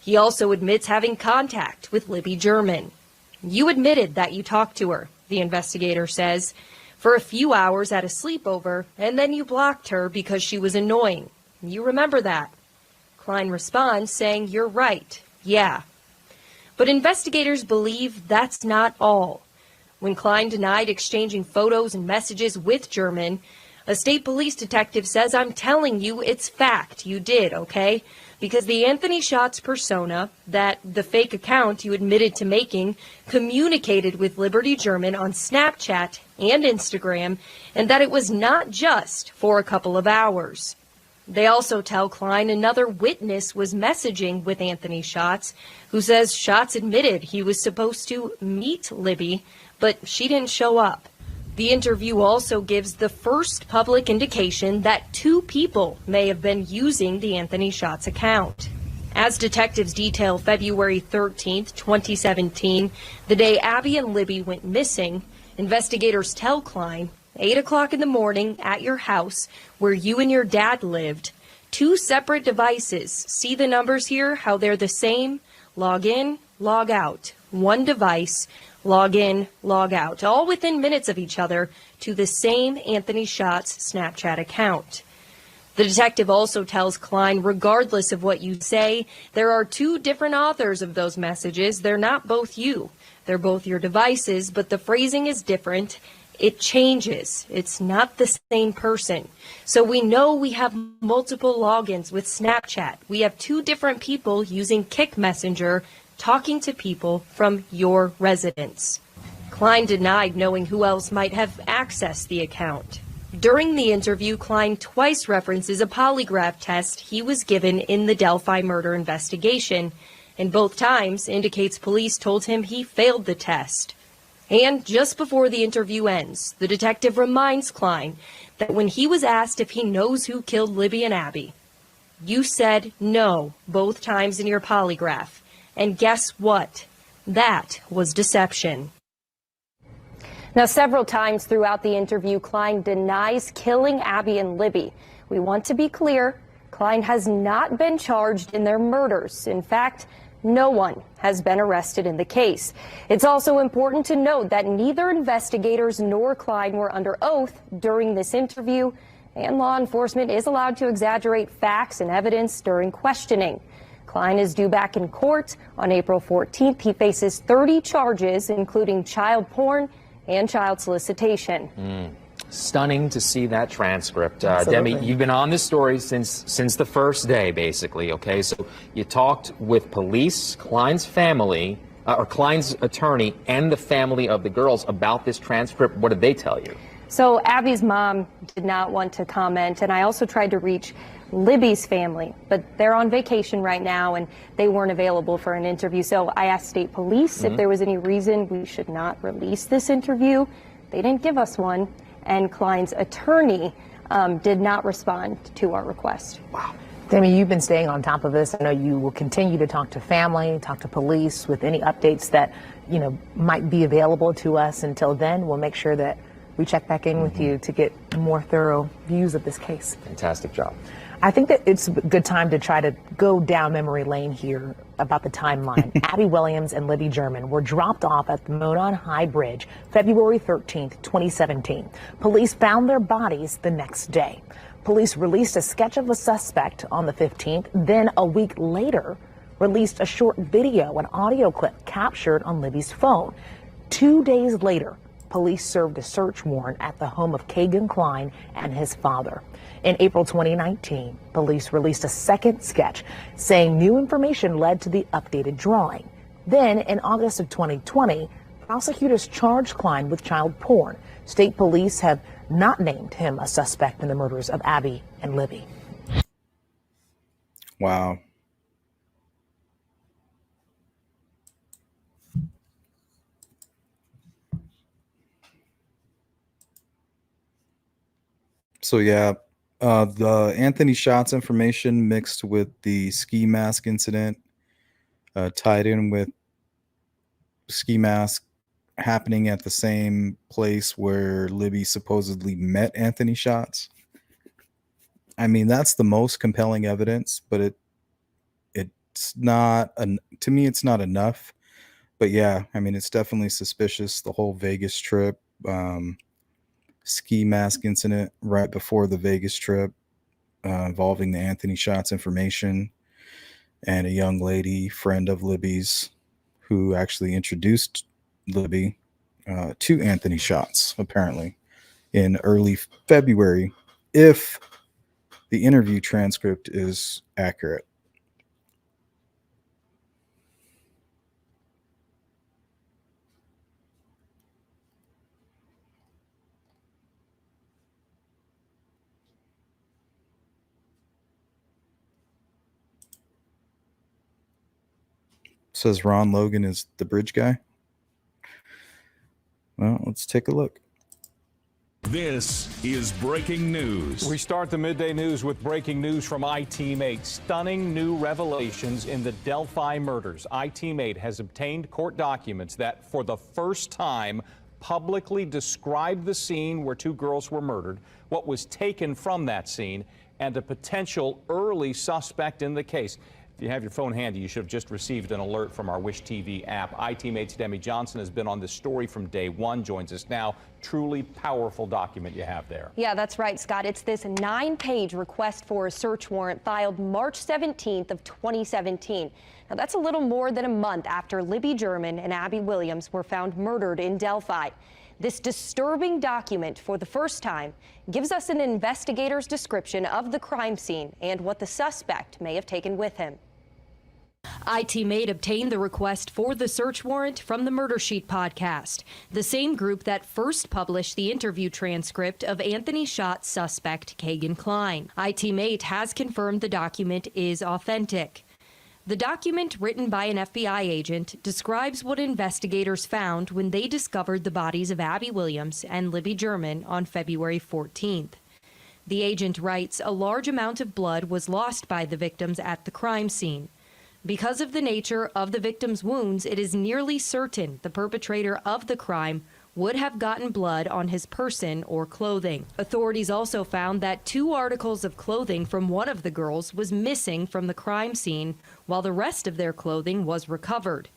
Speaker 17: He also admits having contact with Libby German. You admitted that you talked to her, the investigator says, for a few hours at a sleepover, and then you blocked her because she was annoying. You remember that? Klein responds saying, "You're right, yeah." But investigators believe that's not all. When Klein denied exchanging photos and messages with German, a state police detective says, "I'm telling you it's fact, you did, okay? Because the Anthony Shots persona, that the fake account you admitted to making, communicated with Libby German on Snapchat and Instagram, and that it was not just for a couple of hours." They also tell Klein another witness was messaging with Anthony Shots, who says Shots admitted he was supposed to meet Libby, but she didn't show up. The interview also gives the first public indication that 2 people may have been using the Anthony Shots account. As detectives detail February 13th, 2017, the day Abby and Libby went missing, investigators tell Klein, 8 o'clock in the morning at your house where you and your dad lived, 2 separate devices. See the numbers here, how they're the same? Log in, log out. 1 device, log in, log out, all within minutes of each other to the same Anthony Shots Snapchat account. The detective also tells Klein, regardless of what you say, there are 2 different authors of those messages. They're not both you. They're both your devices, but the phrasing is different. It changes. It's not the same person. So we know we have multiple logins with Snapchat. We have 2 different people using Kick Messenger talking to people from your residence. Klein denied knowing who else might have accessed the account. During the interview, Klein twice references a polygraph test he was given in the Delphi murder investigation, and both times indicates police told him he failed the test. And just before the interview ends, the detective reminds Klein that when he was asked if he knows who killed Libby and Abby, you said no both times in your polygraph. And guess what? That was deception. Now, several times throughout the interview, Klein denies killing Abby and Libby. We want to be clear, Klein has not been charged in their murders. In fact, no one has been arrested in the case. It's also important to note that neither investigators nor Klein were under oath during this interview, and law enforcement is allowed to exaggerate facts and evidence during questioning. Klein is due back in court on April 14th. He faces 30 charges, including child porn and child solicitation.
Speaker 16: Stunning to see that transcript.
Speaker 17: Absolutely.
Speaker 16: Demi, you've been on this story since the first day, basically, okay? So you talked with police, Klein's family, or Klein's attorney, and the family of the girls about this transcript. What did they tell you?
Speaker 17: So Abby's mom did not want to comment, and I also tried to reach Libby's family, but they're on vacation right now and they weren't available for an interview. So I asked state police if there was any reason we should not release this interview. They didn't give us one, and Klein's attorney did not respond to our request.
Speaker 15: Wow. Demi, you've been staying on top of this. I know you will continue to talk to family, talk to police with any updates that, might be available to us. Until then, we'll make sure that we check back in with you to get more thorough views of this case.
Speaker 16: Fantastic job.
Speaker 15: I think that it's a good time to try to go down memory lane here about the timeline. Abby Williams and Libby German were dropped off at the Monon High Bridge February 13th, 2017. Police found their bodies the next day. Police released a sketch of a suspect on the 15th, then a week later released a short video and audio clip captured on Libby's phone. 2 days later, police served a search warrant at the home of Kegan Klein and his father. In April 2019, police released a second sketch saying new information led to the updated drawing. Then, in August of 2020, prosecutors charged Klein with child porn. State police have not named him a suspect in the murders of Abby and Libby.
Speaker 2: Wow. So yeah, the Anthony Shots information mixed with the ski mask incident, tied in with ski mask happening at the same place where Libby supposedly met Anthony Shots. I mean, that's the most compelling evidence, but it's not to me, it's not enough. But yeah, I mean, it's definitely suspicious. The whole Vegas trip, ski mask incident right before the Vegas trip, involving the Anthony Shots information and a young lady, friend of Libby's, who actually introduced Libby to Anthony Shots, apparently, in early February, if the interview transcript is accurate. Says Ron Logan is the bridge guy. Well, let's take a look.
Speaker 18: This is breaking news.
Speaker 1: We start the midday news with breaking news from iTeammate. Stunning new revelations in the Delphi murders. iTeammate has obtained court documents that, for the first time, publicly describe the scene where two girls were murdered, what was taken from that scene, and a potential early suspect in the case. If you have your phone handy, you should have just received an alert from our Wish TV app. iTeammate's Demi Johnson has been on this story from day one, joins us now. Truly powerful document you have there.
Speaker 17: Yeah, that's right, Scott. It's this 9-page request for a search warrant filed March 17th of 2017. Now, that's a little more than a month after Libby German and Abby Williams were found murdered in Delphi. This disturbing document, for the first time, gives us an investigator's description of the crime scene and what the suspect may have taken with him. iTeammate obtained the request for the search warrant from the Murder Sheet podcast, the same group that first published the interview transcript of Anthony Shots suspect Kegan Klein. iTeammate has confirmed the document is authentic. The document, written by an FBI agent, describes what investigators found when they discovered the bodies of Abby Williams and Libby German on February 14th. The agent writes a large amount of blood was lost by the victims at the crime scene. Because of the nature of the victim's wounds, it is nearly certain the perpetrator of the crime would have gotten blood on his person or clothing. Authorities also found that 2 articles of clothing from one of the girls was missing from the crime scene, while the rest of their clothing was recovered.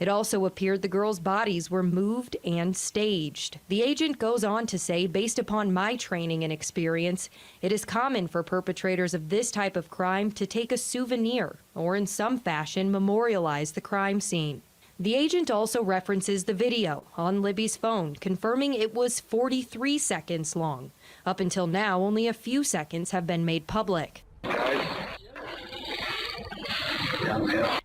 Speaker 17: It also appeared the girls' bodies were moved and staged. The agent goes on to say, based upon my training and experience, it is common for perpetrators of this type of crime to take a souvenir or in some fashion memorialize the crime scene. The agent also references the video on Libby's phone, confirming it was 43 seconds long. Up until now, only a few seconds have been made public.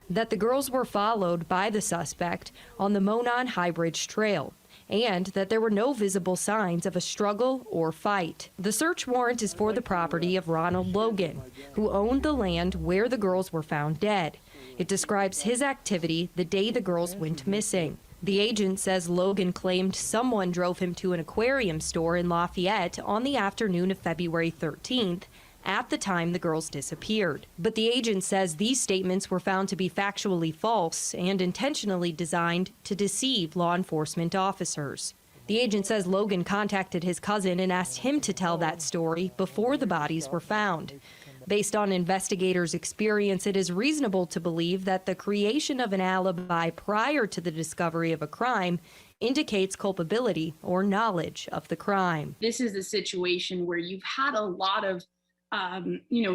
Speaker 17: That the girls were followed by the suspect on the Monon High Bridge Trail, and that there were no visible signs of a struggle or fight. The search warrant is for the property of Ronald Logan, who owned the land where the girls were found dead. It describes his activity the day the girls went missing. The agent says Logan claimed someone drove him to an aquarium store in Lafayette on the afternoon of February 13th, at the time the girls disappeared. But the agent says these statements were found to be factually false and intentionally designed to deceive law enforcement officers. The agent says Logan contacted his cousin and asked him to tell that story before the bodies were found. Based on investigators' experience, it is reasonable to believe that the creation of an alibi prior to the discovery of a crime indicates culpability or knowledge of the crime.
Speaker 19: This is a situation where you've had a lot of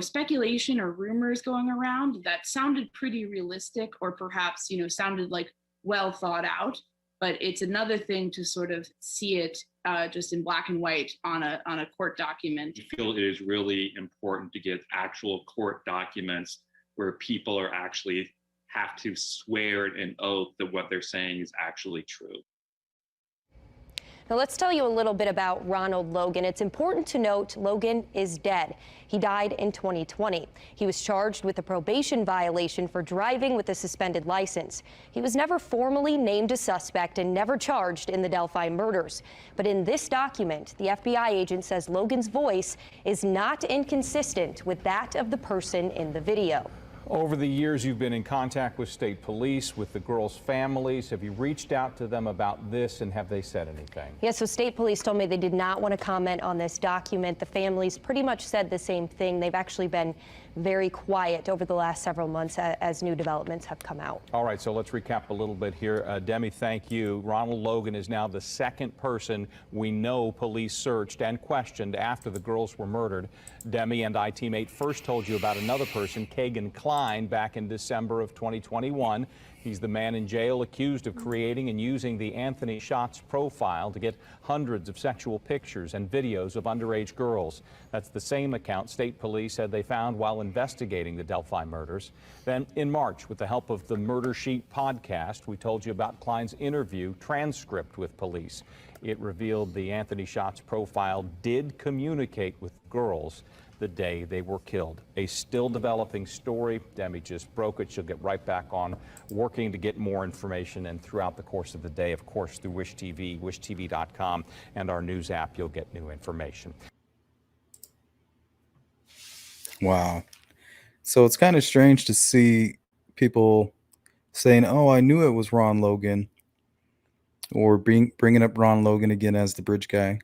Speaker 19: speculation or rumors going around that sounded pretty realistic, or perhaps, sounded like well thought out. But it's another thing to sort of see it just in black and white on a court document.
Speaker 20: I feel it is really important to get actual court documents where people are actually have to swear an oath that what they're saying is actually true.
Speaker 17: Now let's tell you a little bit about Ronald Logan. It's important to note Logan is dead. He died in 2020. He was charged with a probation violation for driving with a suspended license. He was never formally named a suspect and never charged in the Delphi murders. But in this document, the FBI agent says Logan's voice is not inconsistent with that of the person in the video.
Speaker 1: Over the years, you've been in contact with state police, with the girls' families. Have you reached out to them about this, and have they said anything?
Speaker 17: Yes, so state police told me they did not want to comment on this document. The families pretty much said the same thing. They've actually been very quiet over the last several months as new developments have come out.
Speaker 1: All right, so let's recap a little bit here. Demi, thank you. Ronald Logan is now the second person we know police searched and questioned after the girls were murdered. Demi and I Team 8 first told you about another person, Kagan Klein, back in December of 2021. He's the man in jail accused of creating and using the Anthony Shots profile to get hundreds of sexual pictures and videos of underage girls. That's the same account state police said they found while investigating the Delphi murders. Then in March, with the help of the Murder Sheet podcast, we told you about Klein's interview transcript with police. It revealed the Anthony Shots profile did communicate with girls the day they were killed. A still developing story. Demi just broke it. She'll get right back on working to get more information, and throughout the course of the day, of course, through Wish TV, wishtv.com, and our news app, you'll get new information.
Speaker 2: Wow. So it's kind of strange to see people saying, oh, I knew it was Ron Logan, or bringing up Ron Logan again as the bridge guy.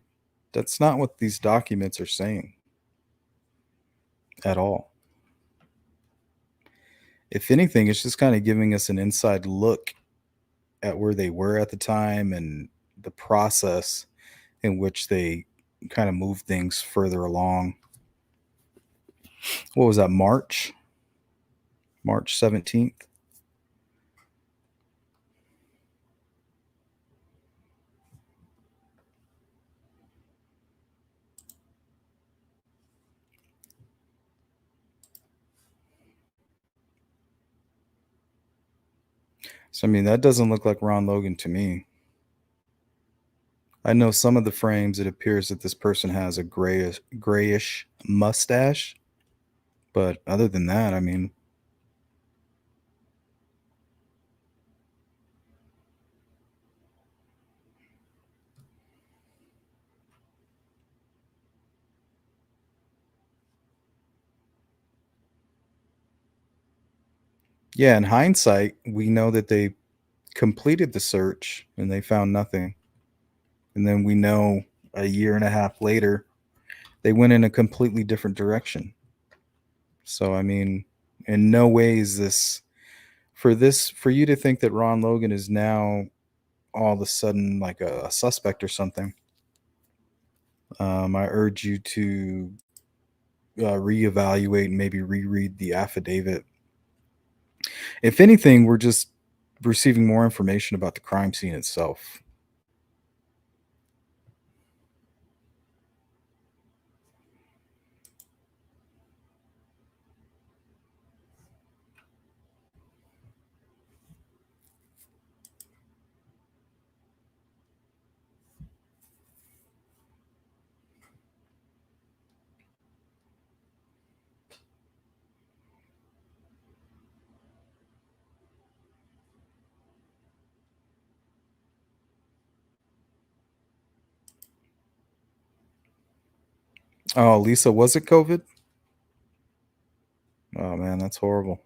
Speaker 2: That's not what these documents are saying at all. If anything, it's just kind of giving us an inside look at where they were at the time and the process in which they kind of moved things further along. What was that, March 17th? So, I mean, that doesn't look like Ron Logan to me. I know some of the frames, it appears that this person has a grayish mustache. But other than that, I mean, yeah, in hindsight, we know that they completed the search and they found nothing. And then we know a year and a half later, they went in a completely different direction. So, I mean, in no way is for you to think that Ron Logan is now all of a sudden like a suspect or something. I urge you to reevaluate and maybe reread the affidavit. If anything, we're just receiving more information about the crime scene itself. Oh, Lisa, was it COVID? Oh man, that's horrible.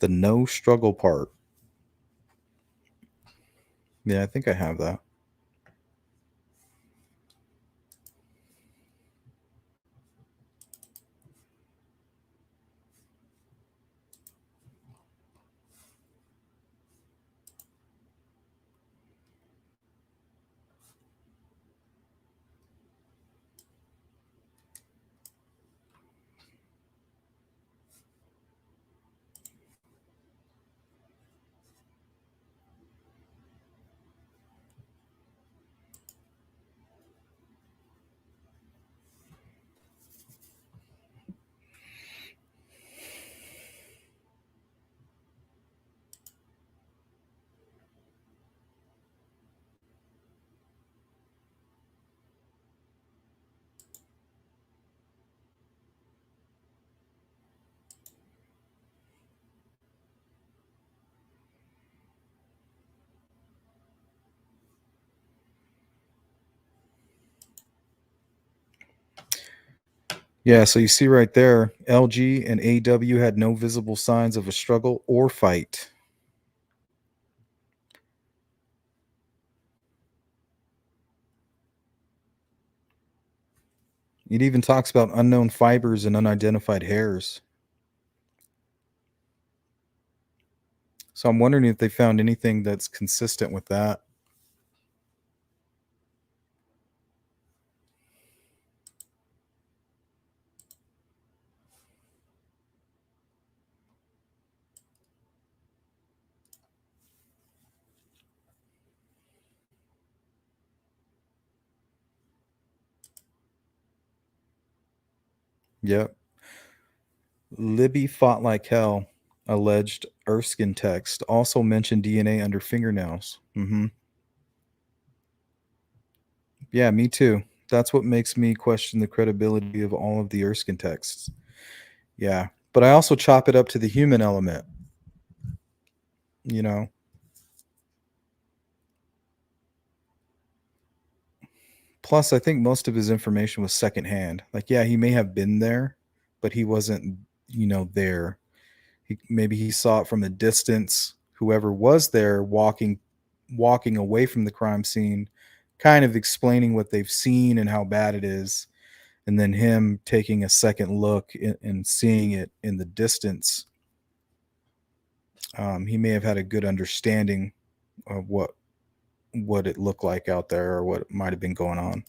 Speaker 2: The no struggle part. Yeah, I think I have that. Yeah, so you see right there, LG and AW had no visible signs of a struggle or fight. It even talks about unknown fibers and unidentified hairs. So I'm wondering if they found anything that's consistent with that. Yep. Libby fought like hell, alleged Erskine text. Also mentioned DNA under fingernails. Yeah, me too. That's what makes me question the credibility of all of the Erskine texts. Yeah. But I also chop it up to the human element. You know, plus I think most of his information was secondhand. Like, yeah, he may have been there, but he wasn't, there. Maybe he saw it from a distance. Whoever was there walking away from the crime scene, kind of explaining what they've seen and how bad it is, and then him taking a second look and seeing it in the distance. He may have had a good understanding of what it looked like out there or what might have been going on.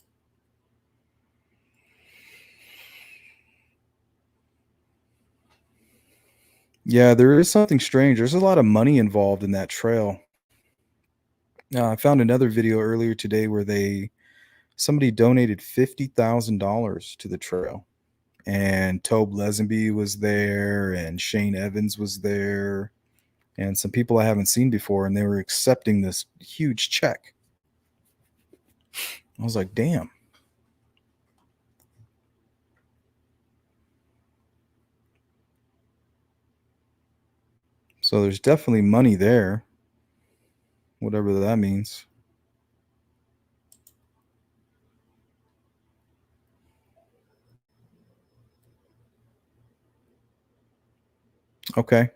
Speaker 2: Yeah, there is something strange. There's a lot of money involved in that trail. I found another video earlier today where somebody donated $50,000 to the trail, and Tobe Lesenby was there, and Shane Evans was there, and some people I haven't seen before, and they were accepting this huge check. I was like, damn. So there's definitely money there, whatever that means. Okay.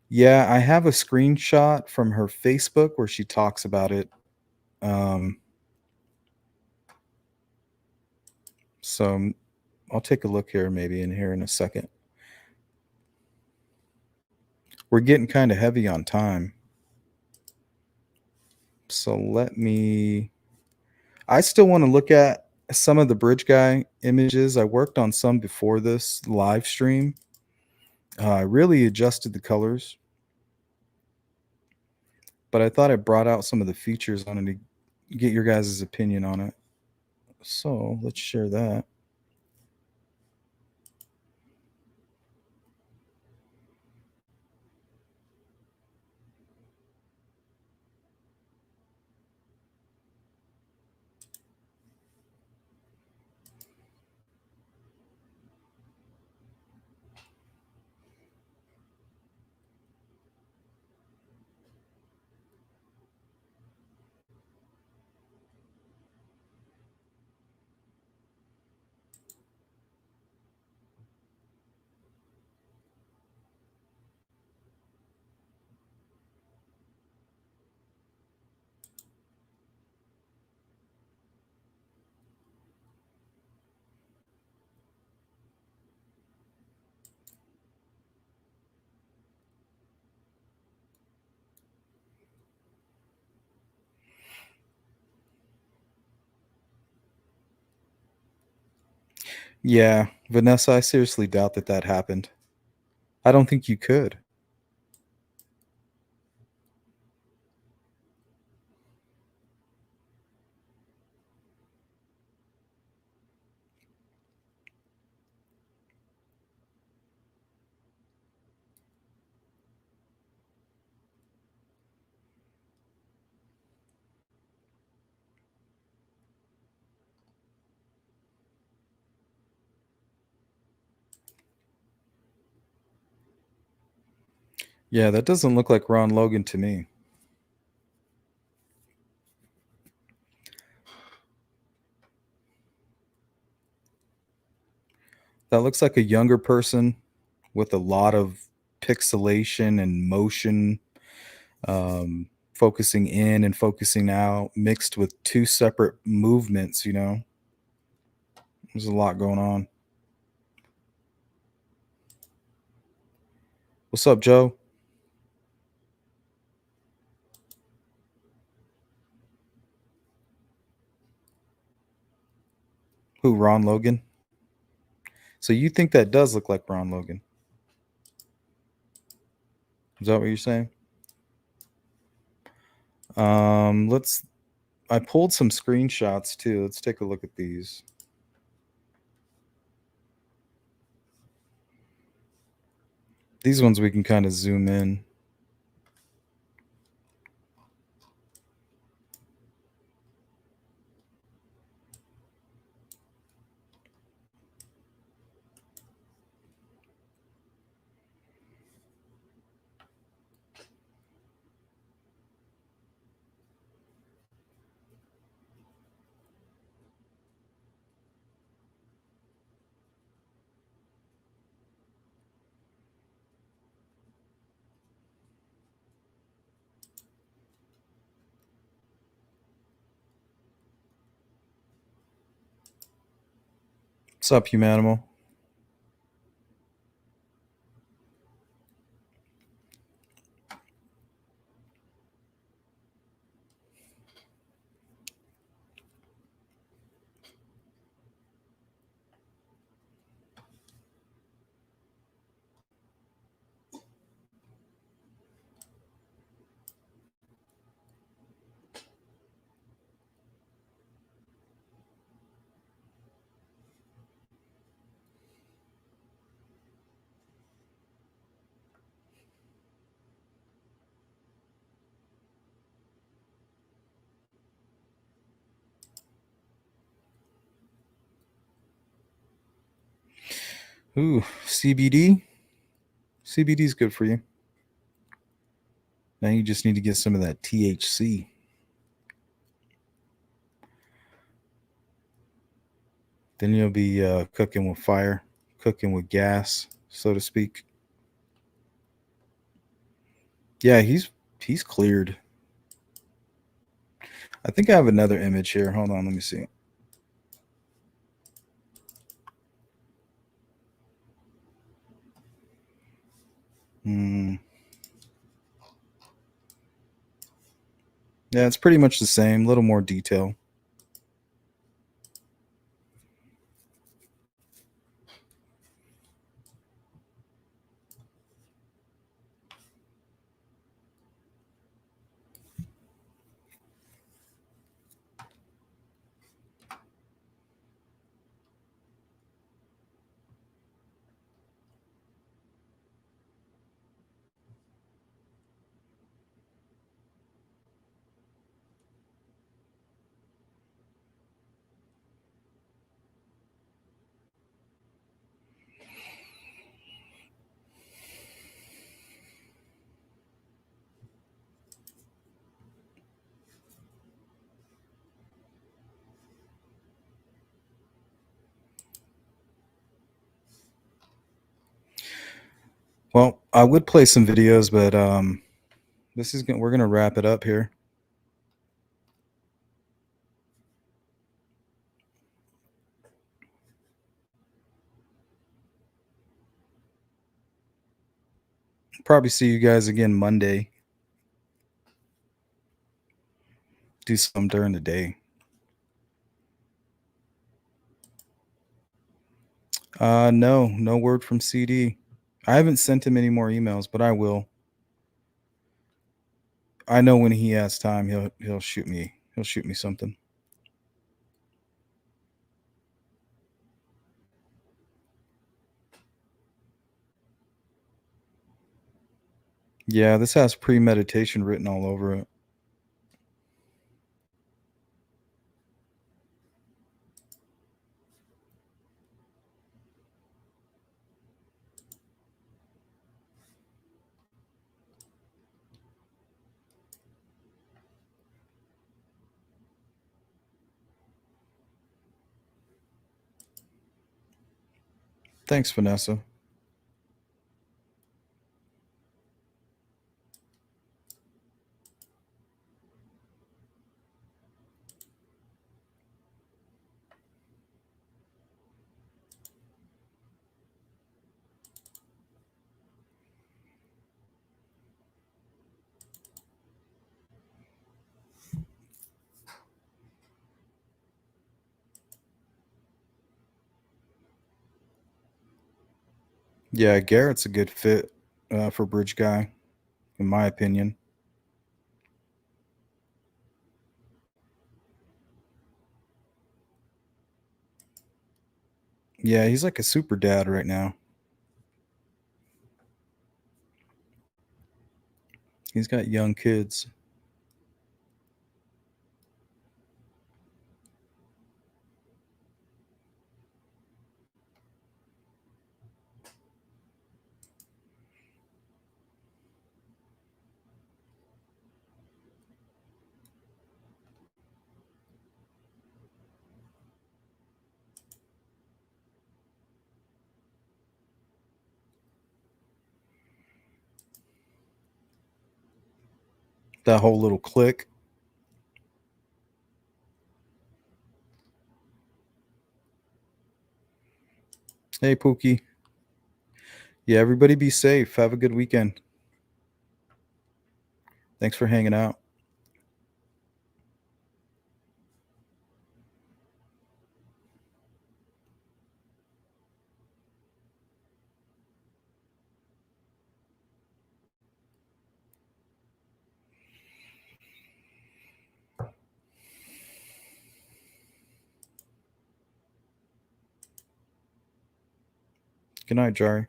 Speaker 2: Yeah, I have a screenshot from her Facebook where she talks about it. So I'll take a look here maybe in here in a second. We're getting kind of heavy on time. So I still want to look at some of the bridge guy images. I worked on some before this live stream. I really adjusted the colors, but I thought I brought out some of the features on it to get your guys' opinion on it. So let's share that. Yeah, Vanessa, I seriously doubt that happened. I don't think you could. Yeah, that doesn't look like Ron Logan to me. That looks like a younger person with a lot of pixelation and motion, focusing in and focusing out, mixed with two separate movements, There's a lot going on. What's up, Joe? Who, Ron Logan? So you think that does look like Ron Logan? Is that what you're saying? I pulled some screenshots too. Let's take a look at these. These ones we can kind of zoom in. What's up, Humanimal? Ooh, CBD. CBD is good for you. Now you just need to get some of that THC. Then you'll be cooking with fire, cooking with gas, so to speak. Yeah, he's cleared. I think I have another image here. Hold on, let me see. Yeah, it's pretty much the same, a little more detail. Well, I would play some videos, but we're gonna wrap it up here. Probably see you guys again Monday. Do some during the day. No word from CD. I haven't sent him any more emails, but I will. I know when he has time, he'll shoot me. He'll shoot me something. Yeah, this has premeditation written all over it. Thanks, Vanessa. Yeah, Garrett's a good fit for Bridge Guy, in my opinion. Yeah, he's like a super dad right now. He's got young kids. That whole little clique. Hey, Pookie. Yeah, everybody be safe. Have a good weekend. Thanks for hanging out. Good night, Jari.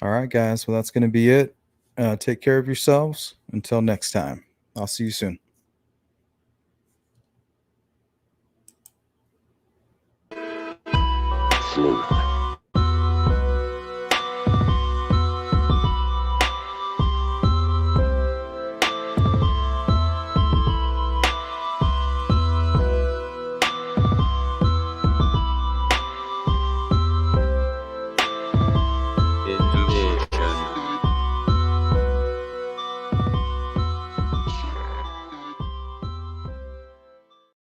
Speaker 2: All right, guys. Well, that's going to be it. Take care of yourselves. Until next time. I'll see you soon.
Speaker 21: Sleuth.